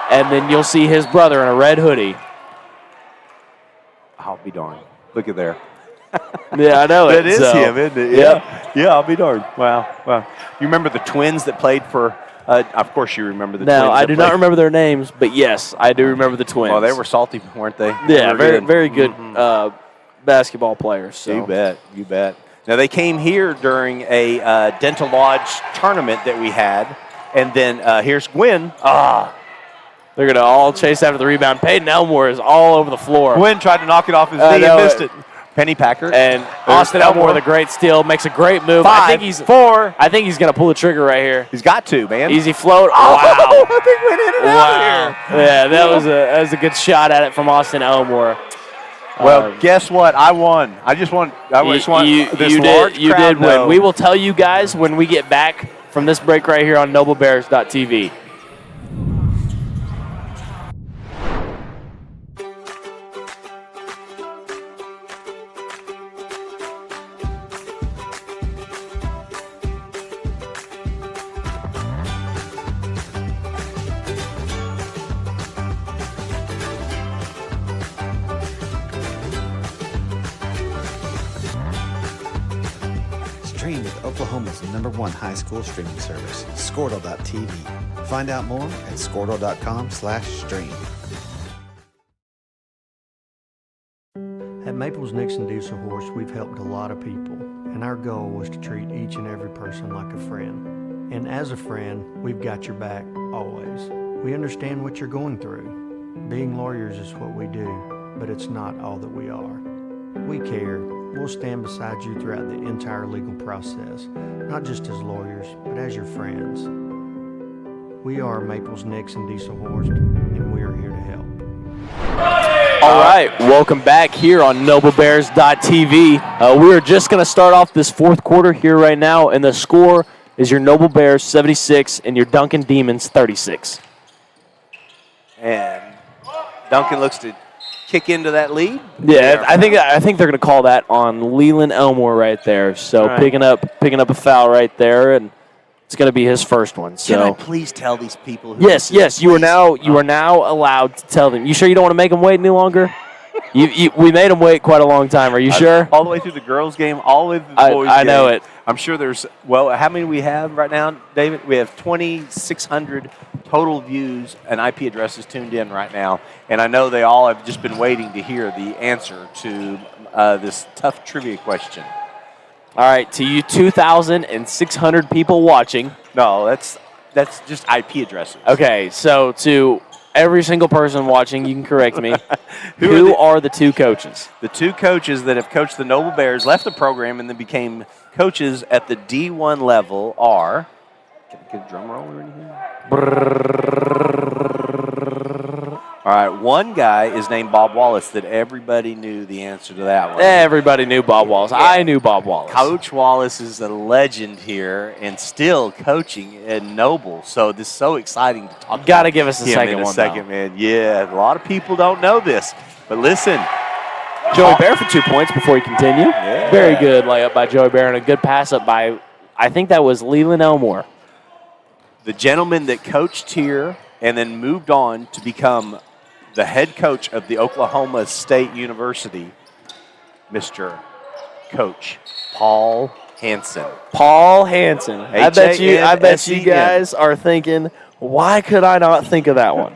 And then you'll see his brother in a red hoodie. I'll be darned. Look at there. Yeah, I know it. That is him, isn't it? Yeah. Yeah, I'll be darned. Wow. You remember the twins that played for of course you remember the twins. No, I do not remember their names, but yes, I do remember the twins. Well, they were salty, weren't they? Yeah, very good basketball players. So. You bet. Now, they came here during a Dental Lodge tournament that we had. And then here's Gwynn. They're going to all chase after the rebound. Peyton Elmore is all over the floor. Gwynn tried to knock it off his knee and missed it. Pennypacker. And Austin Elmore with a great steal, makes a great move. 5, I think he's 4. I think he's going to pull the trigger right here. He's got to, man. Easy float. Oh, wow. I think went in and out of here. Yeah, that was a good shot at it from Austin Elmore. Well, guess what? I won. I just want this large You crowd did win. We will tell you guys when we get back from this break right here on NobleBears.tv. Stream with Oklahoma's #1 high school streaming service, Squirtle.tv. Find out more at Squirtle.com/stream. At Maples Nixon Diesel Horse, we've helped a lot of people, and our goal was to treat each and every person like a friend. And as a friend, we've got your back, always. We understand what you're going through. Being lawyers is what we do, but it's not all that we are. We care. We'll stand beside you throughout the entire legal process, not just as lawyers, but as your friends. We are Maples Nixon Diesel Horse, and we are here to help. All right, welcome back here on NobleBears.tv. We are just going to start off this fourth quarter here right now, and the score is your Noble Bears 76 and your Duncan Demons 36. And Duncan looks to kick into that lead. Yeah, I think they're going to call that on Leland Elmore right there. So right. picking up a foul right there, and it's going to be his first one. So can I please tell these people? Who yes. You are now allowed to tell them. You sure you don't want to make them wait any longer? We made them wait quite a long time. Are you sure? All the way through the girls' game, all the way through the boys' game. I know it. I'm sure there's, how many do we have right now, David? We have 2,600 total views and IP addresses tuned in right now. And I know they all have just been waiting to hear the answer to this tough trivia question. All right, to you 2,600 people watching. No, that's just IP addresses. Okay, so to every single person watching, you can correct me. Who are the two coaches? The two coaches that have coached the Noble Bears, left the program, and then became coaches at the D1 level are, can I Get a drum roll or anything? All right, one guy is named Bob Wallace that everybody knew the answer to that one. Everybody knew Bob Wallace. Yeah. I knew Bob Wallace. Coach Wallace is a legend here and still coaching at Noble. So this is so exciting to talk about. Got to give us a second one, man. Yeah, a lot of people don't know this. But listen. Joey Bear for 2 points before you continue. Yeah. Very good layup by Joey Bear and a good pass up by, I think that was Leland Elmore. The gentleman that coached here and then moved on to become the head coach of the Oklahoma State University, Mr. Coach Paul Hansen. Paul Hansen. I bet you guys are thinking, why could I not think of that one?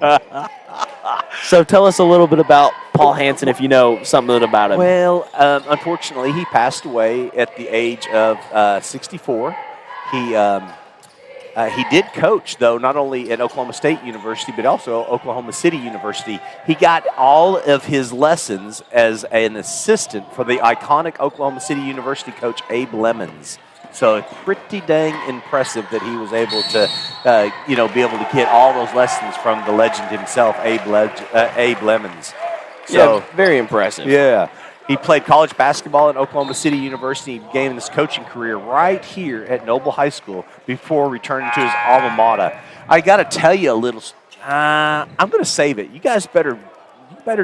So tell us a little bit about Paul Hansen if you know something about him. Well, unfortunately, he passed away at the age of 64. He did coach, though, not only at Oklahoma State University, but also Oklahoma City University. He got all of his lessons as an assistant for the iconic Oklahoma City University coach, Abe Lemons. So pretty dang impressive that he was able to, be able to get all those lessons from the legend himself, Abe Lemons. So, yeah, very impressive. Yeah. He played college basketball at Oklahoma City University. He began his coaching career right here at Noble High School before returning to his alma mater. I got to tell you a little. I'm going to save it. You guys better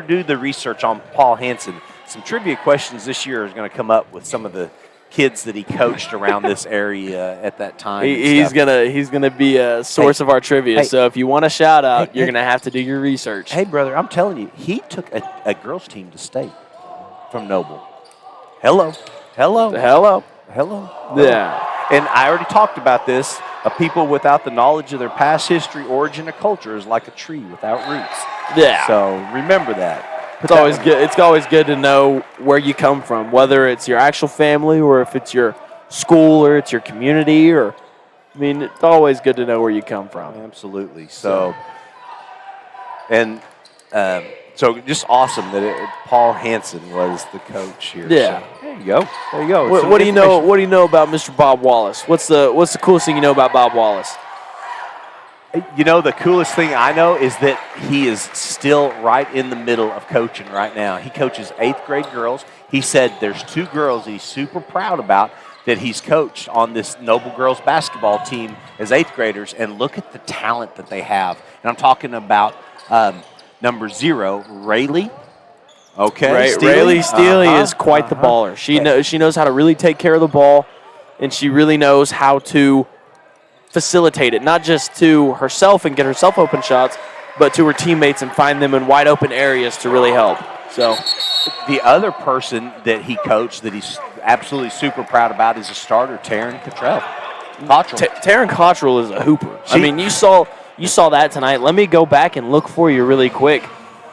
do the research on Paul Hansen. Some trivia questions this year is going to come up with some of the kids that he coached around this area at that time. He's gonna be a source of our trivia. So if you want a shout out, you're gonna have to do your research. Hey, brother, I'm telling you, he took a girls' team to state from Noble. Hello. Yeah. And I already talked about this. A people without the knowledge of their past history, origin, or culture is like a tree without roots. Yeah. So remember that. It's always good. It's always good to know where you come from, whether it's your actual family or if it's your school or it's your community. It's always good to know where you come from. Absolutely. So just awesome that Paul Hansen was the coach here. Yeah. So, there you go. What do you know? What do you know about Mr. Bob Wallace? What's the coolest thing you know about Bob Wallace? You know, the coolest thing I know is that he is still right in the middle of coaching right now. He coaches 8th grade girls. He said there's 2 girls he's super proud about that he's coached on this Noble girls basketball team as 8th graders, and look at the talent that they have. And I'm talking about number 0, Rayleigh. Okay, Rayleigh Steele is quite the baller. She knows how to really take care of the ball, and she really knows how to facilitate it, not just to herself and get herself open shots, but to her teammates and find them in wide open areas to really help. So the other person that he coached that he's absolutely super proud about is a starter, Taryn Cottrell. Taryn Cottrell is a hooper. You saw that tonight. Let me go back and look for you really quick.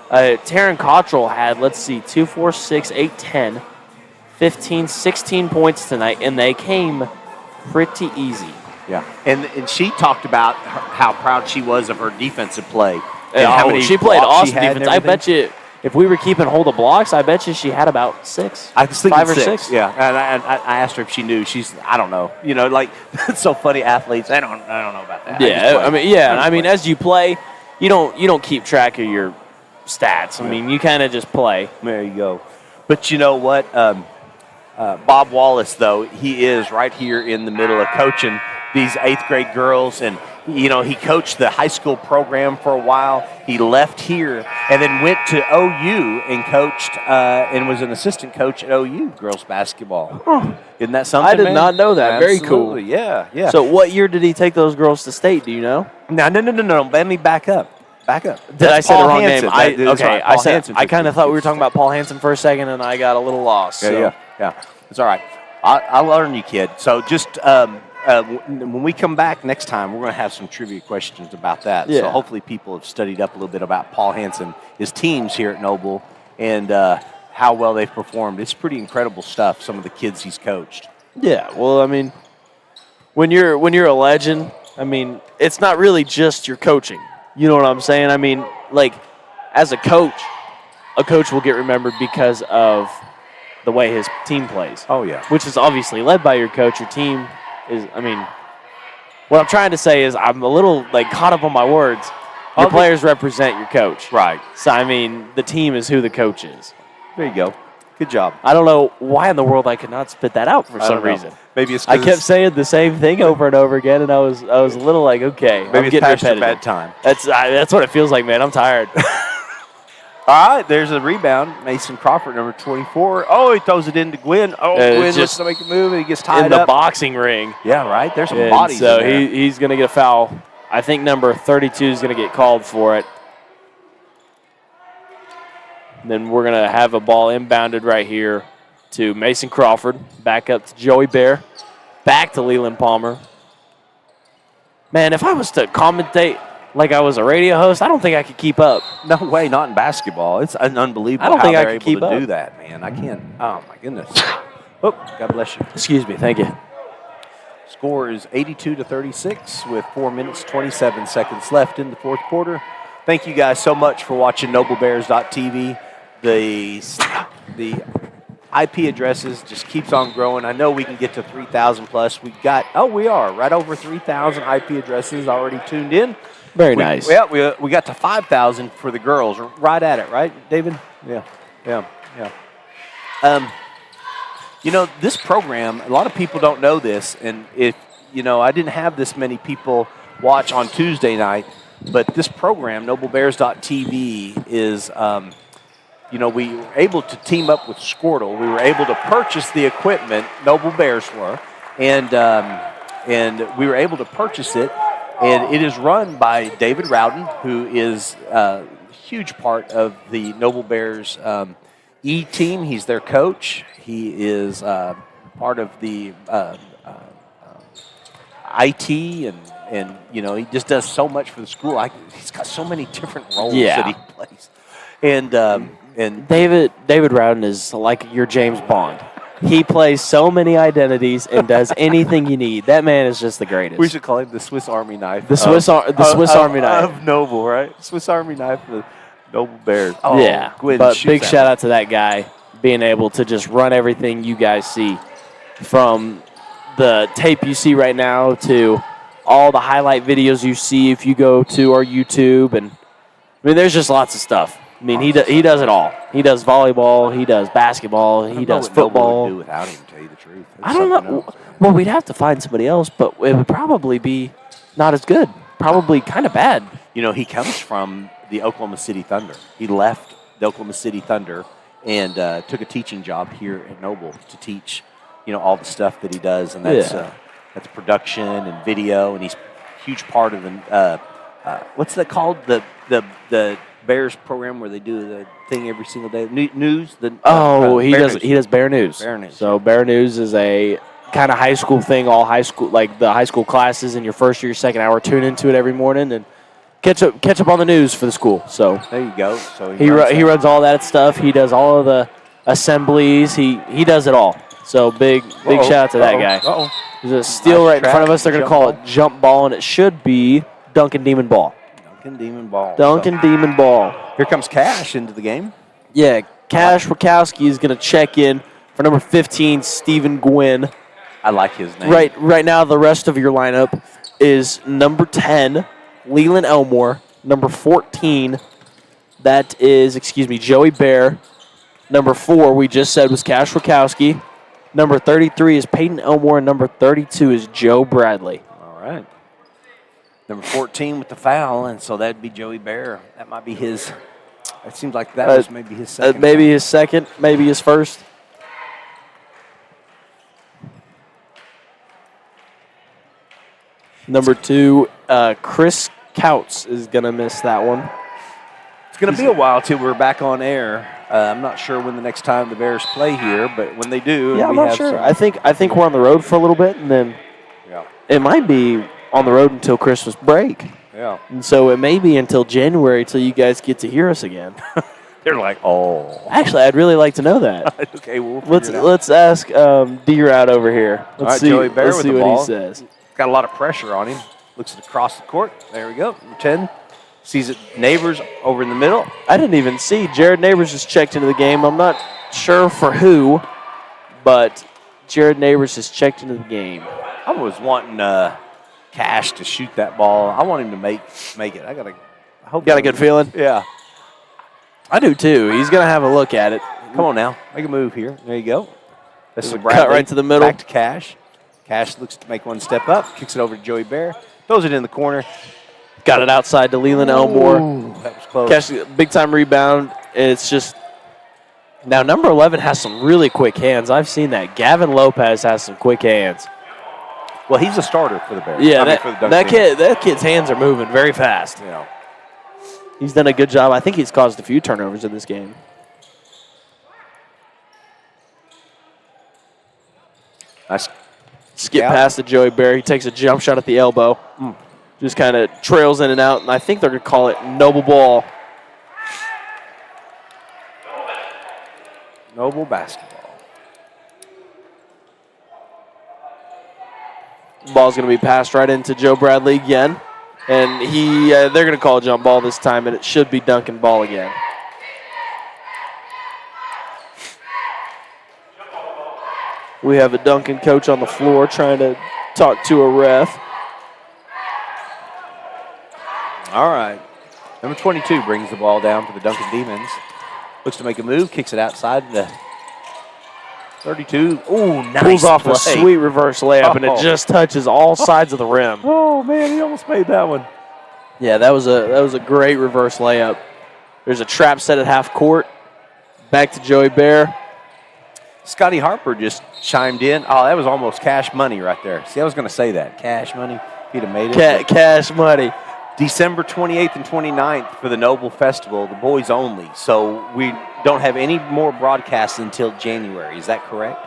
Taryn Cottrell had, 2, 4, 6, 8, 10, 15, 16 points tonight, and they came pretty easy. Yeah, and she talked about how proud she was of her defensive play. She played awesome defense. I bet you if we were keeping hold of blocks, I bet you she had about 6. I was thinking 5 or 6. Yeah, and I asked her if she knew. I don't know. It's so funny. Athletes, I don't know about that. Yeah, as you play, you don't keep track of your stats. You kind of just play. There you go. But you know what? Bob Wallace, though, he is right here in the middle of coaching these 8th grade girls, and he coached the high school program for a while. He left here and then went to OU and coached and was an assistant coach at OU girls basketball. Isn't that something? I did not know that. Absolutely. Very cool. Yeah. So what year did he take those girls to state? Do you know? No. Let me back up. Did I say the wrong name? I kind of thought we were talking about Paul Hansen for a second, and I got a little lost. Yeah. It's all right. I'll learn you, kid. So just when we come back next time, we're going to have some trivia questions about that. Yeah. So hopefully people have studied up a little bit about Paul Hansen, his teams here at Noble, and how well they've performed. It's pretty incredible stuff, some of the kids he's coached. Yeah, well, when you're a legend, it's not really just your coaching. You know what I'm saying? As a coach will get remembered because of the way his team plays. Oh, yeah. Which is obviously led by your coach. Your team is, What I'm trying to say is I'm a little caught up on my words. Your players represent your coach. Right. So, I mean, the team is who the coach is. There you go. Good job. I don't know why in the world I could not spit that out for some reason. Maybe it's I kept saying the same thing over and over again, and I was a little okay. Maybe it's past your bad time. That's what it feels like, man. I'm tired. All right, there's a rebound. Mason Crawford, number 24. Oh, he throws it into Gwynn. Oh, Gwynn looks to make a move, and he gets tied in the boxing ring. Yeah, right. There's some bodies so in there. he's going to get a foul. I think number 32 is going to get called for it. Then we're going to have a ball inbounded right here to Mason Crawford. Back up to Joey Bear. Back to Leland Palmer. Man, if I was to commentate like I was a radio host, I don't think I could keep up. No way, not in basketball. It's unbelievable I don't how think I they're could able keep to up. do that, man. I can't. Oh, my goodness. Oh, God bless you. Excuse me. Thank you. Score is 82-36 with 4 minutes, 27 seconds left in the fourth quarter. Thank you guys so much for watching NobleBears.tv. The IP addresses just keeps on growing. I know we can get to 3,000 plus. We are right over 3,000 IP addresses already tuned in. Very nice. Yeah, we got to 5,000 for the girls. Right at it, right, David? Yeah. This program, a lot of people don't know this, and if I didn't have this many people watch on Tuesday night, but this program, NobleBears.tv, is we were able to team up with Squirtle. We were able to purchase the equipment, Noble Bears were, and we were able to purchase it. And it is run by David Rowden, who is a huge part of the Noble Bears E-team. He's their coach. He is part of the IT, and he just does so much for the school. He's got so many different roles that he plays. And David Rowden is like your James Bond. He plays so many identities and does anything you need. That man is just the greatest. We should call him the Swiss Army knife. The Swiss Army knife of Noble, right? Swiss Army knife of Noble Bears. Oh, yeah, but big shout out to that guy being able to just run everything you guys see, from the tape you see right now to all the highlight videos you see if you go to our YouTube. And I mean, there's just lots of stuff. I mean, he does it all. He does volleyball. He does basketball. He does football. Would do without him, to tell you the truth. I don't know. Well, we'd have to find somebody else, but it would probably be not as good. Probably kind of bad. He comes from the Oklahoma City Thunder. He left the Oklahoma City Thunder and took a teaching job here at Noble to teach, all the stuff that he does, and that's production and video, and he's a huge part of the what's that called, the Bears program where they do the thing every single day. News. He does Bear News. Bear News. So Bear News is a kind of high school thing. All high school, like the high school classes in your first or your second hour, tune into it every morning and catch up on the news for the school. So there you go. So he runs all that stuff. He does all of the assemblies. He does it all. So big shout out to that guy. There's a steal right in front of us. They're going to call it jump ball, and it should be Duncan Demon Ball. Duncan Demon Ball. Here comes Cash into the game. Yeah, Cash Rakowski is going to check in for number 15, Stephen Gwynn. I like his name. Right now, the rest of your lineup is number 10, Leland Elmore. Number 14, that is, Joey Bear. Number 4, we just said, was Cash Rakowski. Number 33 is Peyton Elmore, and number 32 is Joe Bradley. All right. Number 14 with the foul, and so that'd be Joey Bear. That might be his. It seems like that was maybe his second. Maybe his second, maybe his first. Number 2, Chris Couts is going to miss that one. It's going to be a while till we're back on air. I'm not sure when the next time the Bears play here, but when they do, I'm not sure. I think we're on the road for a little bit, and then it might be on the road until Christmas break. Yeah. And so it may be until January till you guys get to hear us again. They're like, oh. Actually, I'd really like to know that. Okay, let's ask D-Route over here. Let's see, Joey Bear with the what ball. he says. Got a lot of pressure on him. Looks across the court. There we go. Number 10. Sees it. Neighbors over in the middle. I didn't even see. Jared Neighbors just checked into the game. I'm not sure for who, but Jared Neighbors has checked into the game. I was wanting Cash to shoot that ball. I want him to make it. I hope. Got a good feeling? Yeah. I do too. He's going to have a look at it. Come on now. Make a move here. There you go. This is cut right to the middle. Back to Cash. Cash looks to make one step up. Kicks it over to Joey Bear. Throws it in the corner. Got it outside to Leland Elmore. Ooh, that was close. Cash, big time rebound. It's just now number 11 has some really quick hands. I've seen that. Gavin Lopez has some quick hands. Well, he's a starter for the Bears. Yeah, for the Duncan team. that kid's hands are moving very fast. Yeah. He's done a good job. I think he's caused a few turnovers in this game. Nice. Skip past to Joey Bear. He takes a jump shot at the elbow. Just kind of trails in and out, and I think they're going to call it Noble ball. Noble basketball. Ball's going to be passed right into Joe Bradley again. And they're going to call a jump ball this time, and it should be Duncan ball again. We have a Duncan coach on the floor trying to talk to a ref. All right. Number 22 brings the ball down for the Duncan Demons. Looks to make a move, kicks it outside to 32. Ooh, nice Pulls off play. a sweet reverse layup, and it just touches all sides of the rim. Oh, man, he almost made that one. Yeah, that was a great reverse layup. There's a trap set at half court. Back to Joey Bear. Scotty Harper just chimed in. Oh, that was almost cash money right there. See, I was going to say that. Cash money. He'd have made it. Cash money. December 28th and 29th for the Noble Festival, the boys only. So we don't have any more broadcasts until January. Is that correct?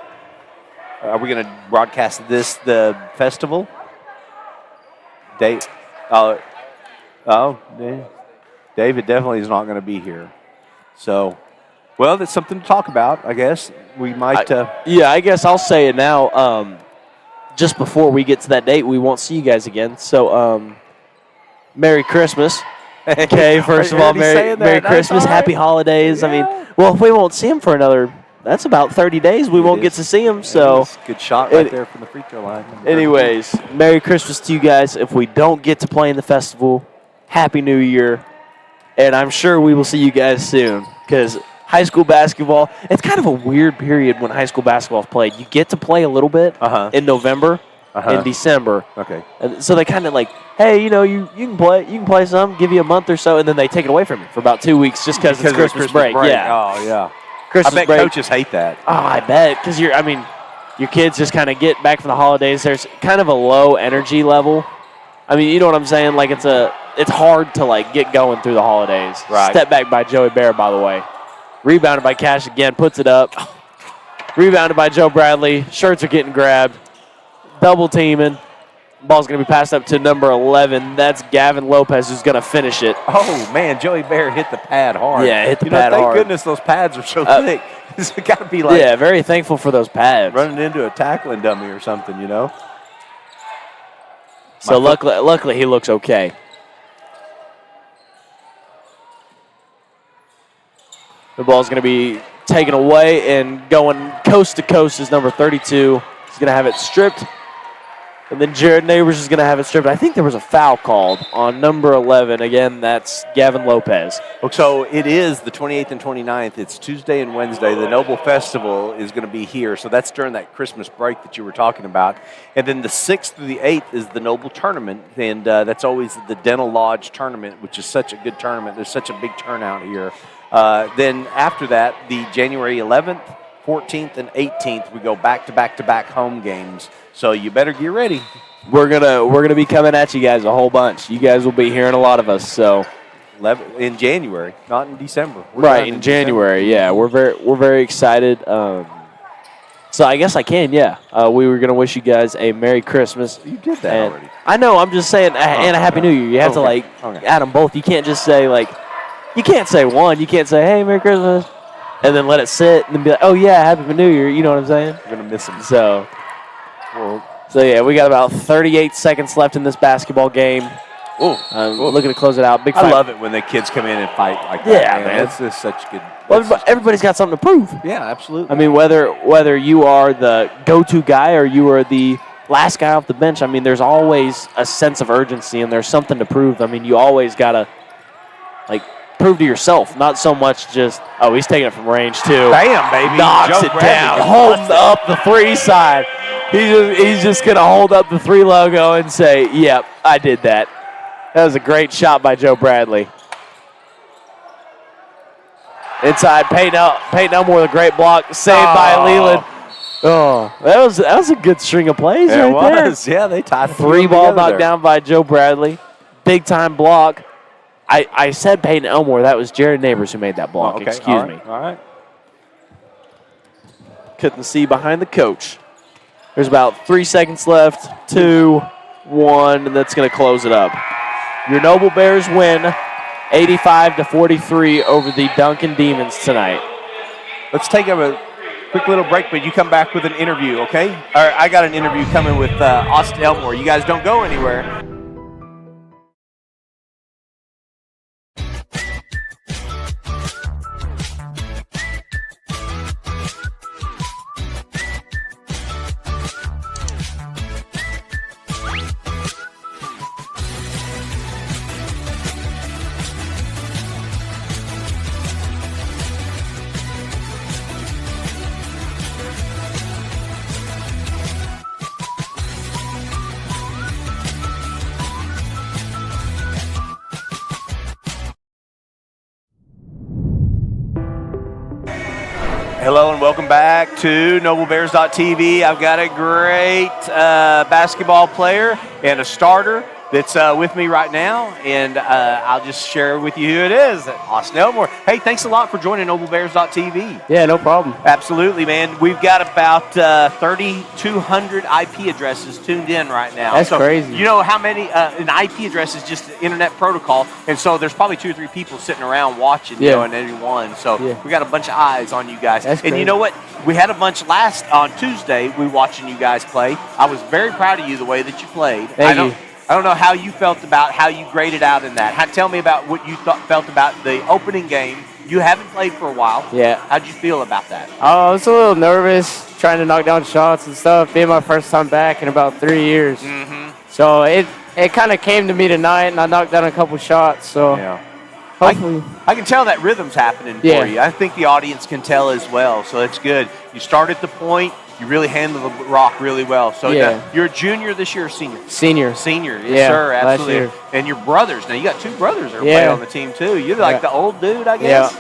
Are we going to broadcast the festival? David definitely is not going to be here. So, well, that's something to talk about, I guess. We might. Yeah, I guess I'll say it now. Just before we get to that date, we won't see you guys again. So, Merry Christmas. Okay, first of all, Merry Christmas, right. Happy holidays. Yeah. I mean, well, if we won't see him for another, that's about 30 days. We won't get to see him. So good shot right there from the free throw line. Anyways, Merry Christmas to you guys. If we don't get to play in the festival, Happy New Year. And I'm sure we will see you guys soon because high school basketball, it's kind of a weird period when high school basketball is played. You get to play a little bit in November. In December. Okay. And so they kind of like, hey, you can play some, give you a month or so, and then they take it away from you for about 2 weeks just because it's Christmas break. Yeah. Oh, yeah. Christmas I bet break. coaches hate that. Oh, I bet. Because your kids just kind of get back from the holidays. There's kind of a low energy level. I mean, you know what I'm saying? Like, it's hard to, like, get going through the holidays. Right. Step back by Joey Bear, by the way. Rebounded by Cash again, puts it up. Rebounded by Joe Bradley. Shirts are getting grabbed. Double teaming. Ball's going to be passed up to number 11. That's Gavin Lopez who's going to finish it. Oh, man, Joey Bear hit the pad hard. Yeah, hit the pad thank hard. Thank goodness those pads are so thick. It's got to be like very thankful for those pads. Running into a tackling dummy or something, So luckily he looks okay. The ball's going to be taken away and going coast to coast is number 32. He's going to have it stripped. And then Jared Neighbors is going to have it stripped. I think there was a foul called on number 11. Again, that's Gavin Lopez. So it is the 28th and 29th. It's Tuesday and Wednesday. The Noble Festival is going to be here. So that's during that Christmas break that you were talking about. And then the 6th through the 8th is the Noble Tournament. And that's always the Dental Lodge Tournament, which is such a good tournament. There's such a big turnout here. Then after that, the January 11th, 14th, and 18th, we go back-to-back home games. So you better get ready. We're gonna be coming at you guys a whole bunch. You guys will be hearing a lot of us. So in January, not in December. Right in January, yeah. We're very excited. So I guess I can, yeah. We were gonna wish you guys a Merry Christmas. You did that already. I know. I'm just saying, and a Happy New Year. You have to add them both. You can't just say you can't say one. You can't say, hey, Merry Christmas, and then let it sit and then be like, oh yeah, Happy New Year. You know what I'm saying? We're gonna miss them. So yeah, we got about 38 seconds left in this basketball game. Looking to close it out. Big fight. I love it when the kids come in and fight like that. Yeah, man. It's just such good. Well, everybody's got something to prove. Yeah, absolutely. I mean, whether you are the go-to guy or you are the last guy off the bench, I mean, there's always a sense of urgency and there's something to prove. I mean, you always got to, like, prove to yourself, not so much just, oh, he's taking it from range, too. Bam, baby. Knocks Joe it Bradley down, just holds busted. up the 3 side. He's just going to hold up the 3 logo and say, yep, I did that. That was a great shot by Joe Bradley. Inside, Peyton Elmore with a great block, saved by Leland. Oh, that was a good string of plays It right was. there. Yeah, they tied 3 ball knocked there. down by Joe Bradley. Big time block. I said Peyton Elmore. That was Jared Neighbors who made that block. Oh, okay. Excuse me. All right. Couldn't see behind the coach. There's about 3 seconds left. 2, 1, and that's going to close it up. Your Noble Bears win 85-43 over the Duncan Demons tonight. Let's take a quick little break, but you come back with an interview, okay? Or I got an interview coming with Austin Elmore. You guys don't go anywhere. Hello and welcome back to NobleBears.tv. I've got a great basketball player and a starter that's with me right now, and I'll just share with you who it is, Austin Elmore. Hey, thanks a lot for joining NobleBears.tv. Yeah, no problem. Absolutely, man. We've got about 3,200 IP addresses tuned in right now. That's crazy. You know how many, an IP address is just internet protocol, and so there's probably 2 or 3 people sitting around watching, you know, in any one. So we got a bunch of eyes on you guys. That's and crazy. You know what? We had a bunch on Tuesday. We were watching you guys play. I was very proud of you the way that you played. Thank you. I don't know how you felt about how you graded out in that. Tell me about what you felt about the opening game. You haven't played for a while. Yeah. How'd you feel about that? I was a little nervous trying to knock down shots and stuff, being my first time back in about 3 years. Mm-hmm. So it kind of came to me tonight, and I knocked down a couple shots. So hopefully. I can tell that rhythm's happening for you. I think the audience can tell as well, so it's good. You start at the point. You really handle the rock really well. So you're a junior this year or senior? Senior. Senior, yes, Yeah, sir, absolutely. last year. And your brothers. Now, you got 2 brothers that are playing on the team, too. You're like the old dude, I guess?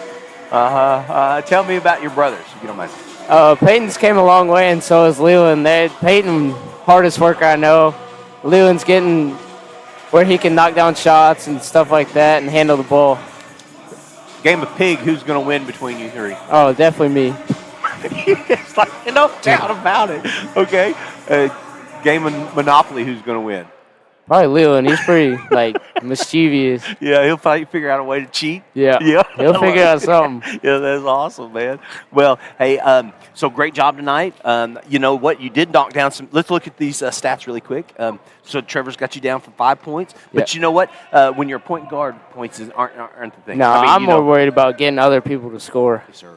Yeah. Tell me about your brothers, if you don't mind. Peyton's came a long way, and so is Leland. Peyton, hardest worker I know. Leland's getting where he can knock down shots and stuff like that and handle the ball. Game of pig, who's going to win between you 3? Oh, definitely me. It's like no doubt about it. Okay. Game of Monopoly, who's going to win? Probably Leland. He's pretty, mischievous. Yeah, he'll probably figure out a way to cheat. Yeah. He'll figure out something. Yeah, that's awesome, man. Well, hey, so great job tonight. You know what? You did knock down some. Let's look at these stats really quick. So Trevor's got you down for 5 points. But you know what? When you're a point guard, points aren't the thing. No, I'm more worried about getting other people to score. Yes, sir.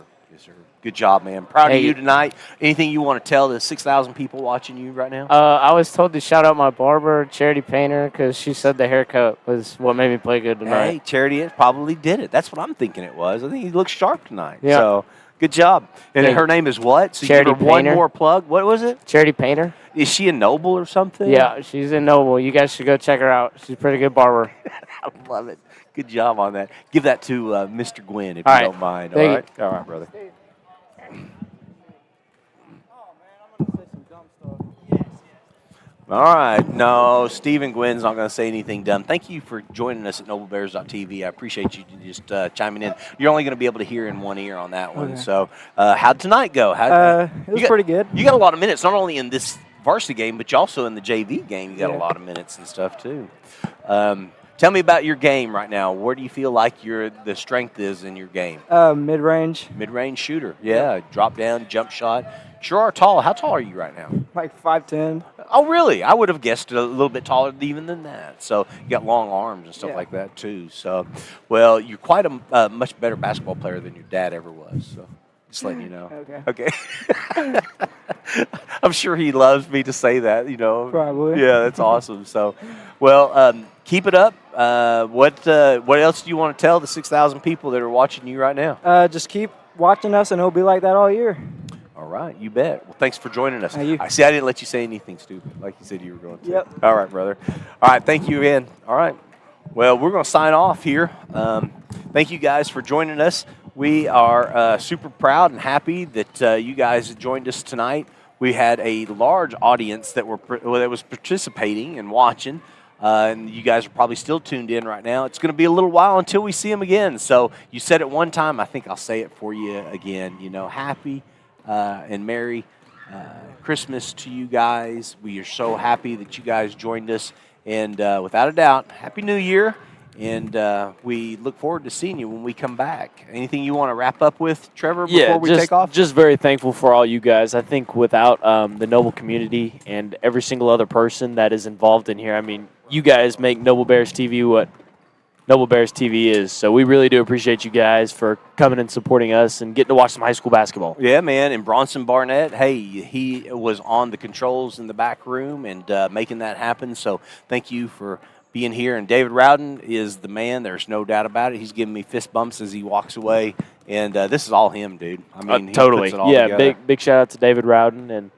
Good job, man. Proud of you tonight. Anything you want to tell the 6,000 people watching you right now? I was told to shout out my barber, Charity Painter, because she said the haircut was what made me play good tonight. Hey, Charity probably did it. That's what I'm thinking it was. I think he looks sharp tonight. Yeah. So, good job. And her name is what? So Charity you give her Painter. one more plug. What was it? Charity Painter. Is she a Noble or something? Yeah, she's in Noble. You guys should go check her out. She's a pretty good barber. I love it. Good job on that. Give that to Mr. Gwynn if All you right. don't mind. Thank All right? All right, brother. All right. No, Stephen Gwynn's not going to say anything dumb. Thank you for joining us at NobleBears.tv. I appreciate you just chiming in. You're only going to be able to hear in one ear on that one. Okay. So how'd tonight go? It was pretty good. You got a lot of minutes, not only in this varsity game, but you also in the JV game. You got a lot of minutes and stuff, too. Tell me about your game right now. Where do you feel like the strength is in your game? Mid-range. Mid-range shooter. Yeah. Drop down, jump shot. Sure are tall. How tall are you right now? Like 5'10". Oh, really? I would have guessed a little bit taller even than that. So you got long arms and stuff like that, too. So, well, you're quite a much better basketball player than your dad ever was. So Just letting you know. Okay. Okay. I'm sure he loves me to say that, Probably. Yeah, that's awesome. So, well, keep it up. What else do you want to tell the 6,000 people that are watching you right now? Just keep watching us, and it'll be like that all year. All right, you bet. Well, thanks for joining us. Thank you. I didn't let you say anything stupid, like you said you were going to. Yep. All right, brother. All right, thank you again. All right. Well, we're going to sign off here. Thank you guys for joining us. We are super proud and happy that you guys joined us tonight. We had a large audience that was participating and watching, and you guys are probably still tuned in right now. It's going to be a little while until we see them again. So you said it one time. I think I'll say it for you again. Happy and Merry Christmas to you guys. We are so happy that you guys joined us. And without a doubt, Happy New Year. And we look forward to seeing you when we come back. Anything you want to wrap up with, Trevor, before we take off? Just very thankful for all you guys. I think without the Noble community and every single other person that is involved in here, I mean, you guys make Noble Bears TV what Noble Bears TV is. So we really do appreciate you guys for coming and supporting us and getting to watch some high school basketball. Yeah, man. And Bronson Barnett, hey, he was on the controls in the back room and making that happen. So thank you for being here. And David Rowden is the man. There's no doubt about it. He's giving me fist bumps as he walks away. And this is all him, dude. I mean, totally. He puts it all yeah, together. big shout out to David Rowden. And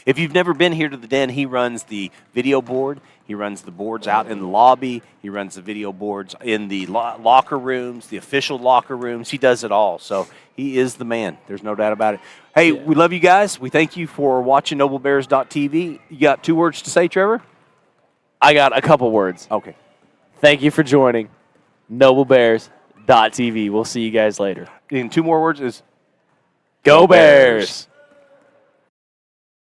if you've never been here to the Den, he runs the video board. He runs the boards out in the lobby. He runs the video boards in the locker rooms, the official locker rooms. He does it all. So he is the man. There's no doubt about it. Hey, we love you guys. We thank you for watching NobleBears.tv. You got 2 words to say, Trevor? I got a couple words. Okay. Thank you for joining NobleBears.tv. We'll see you guys later. And 2 more words is Go Bears!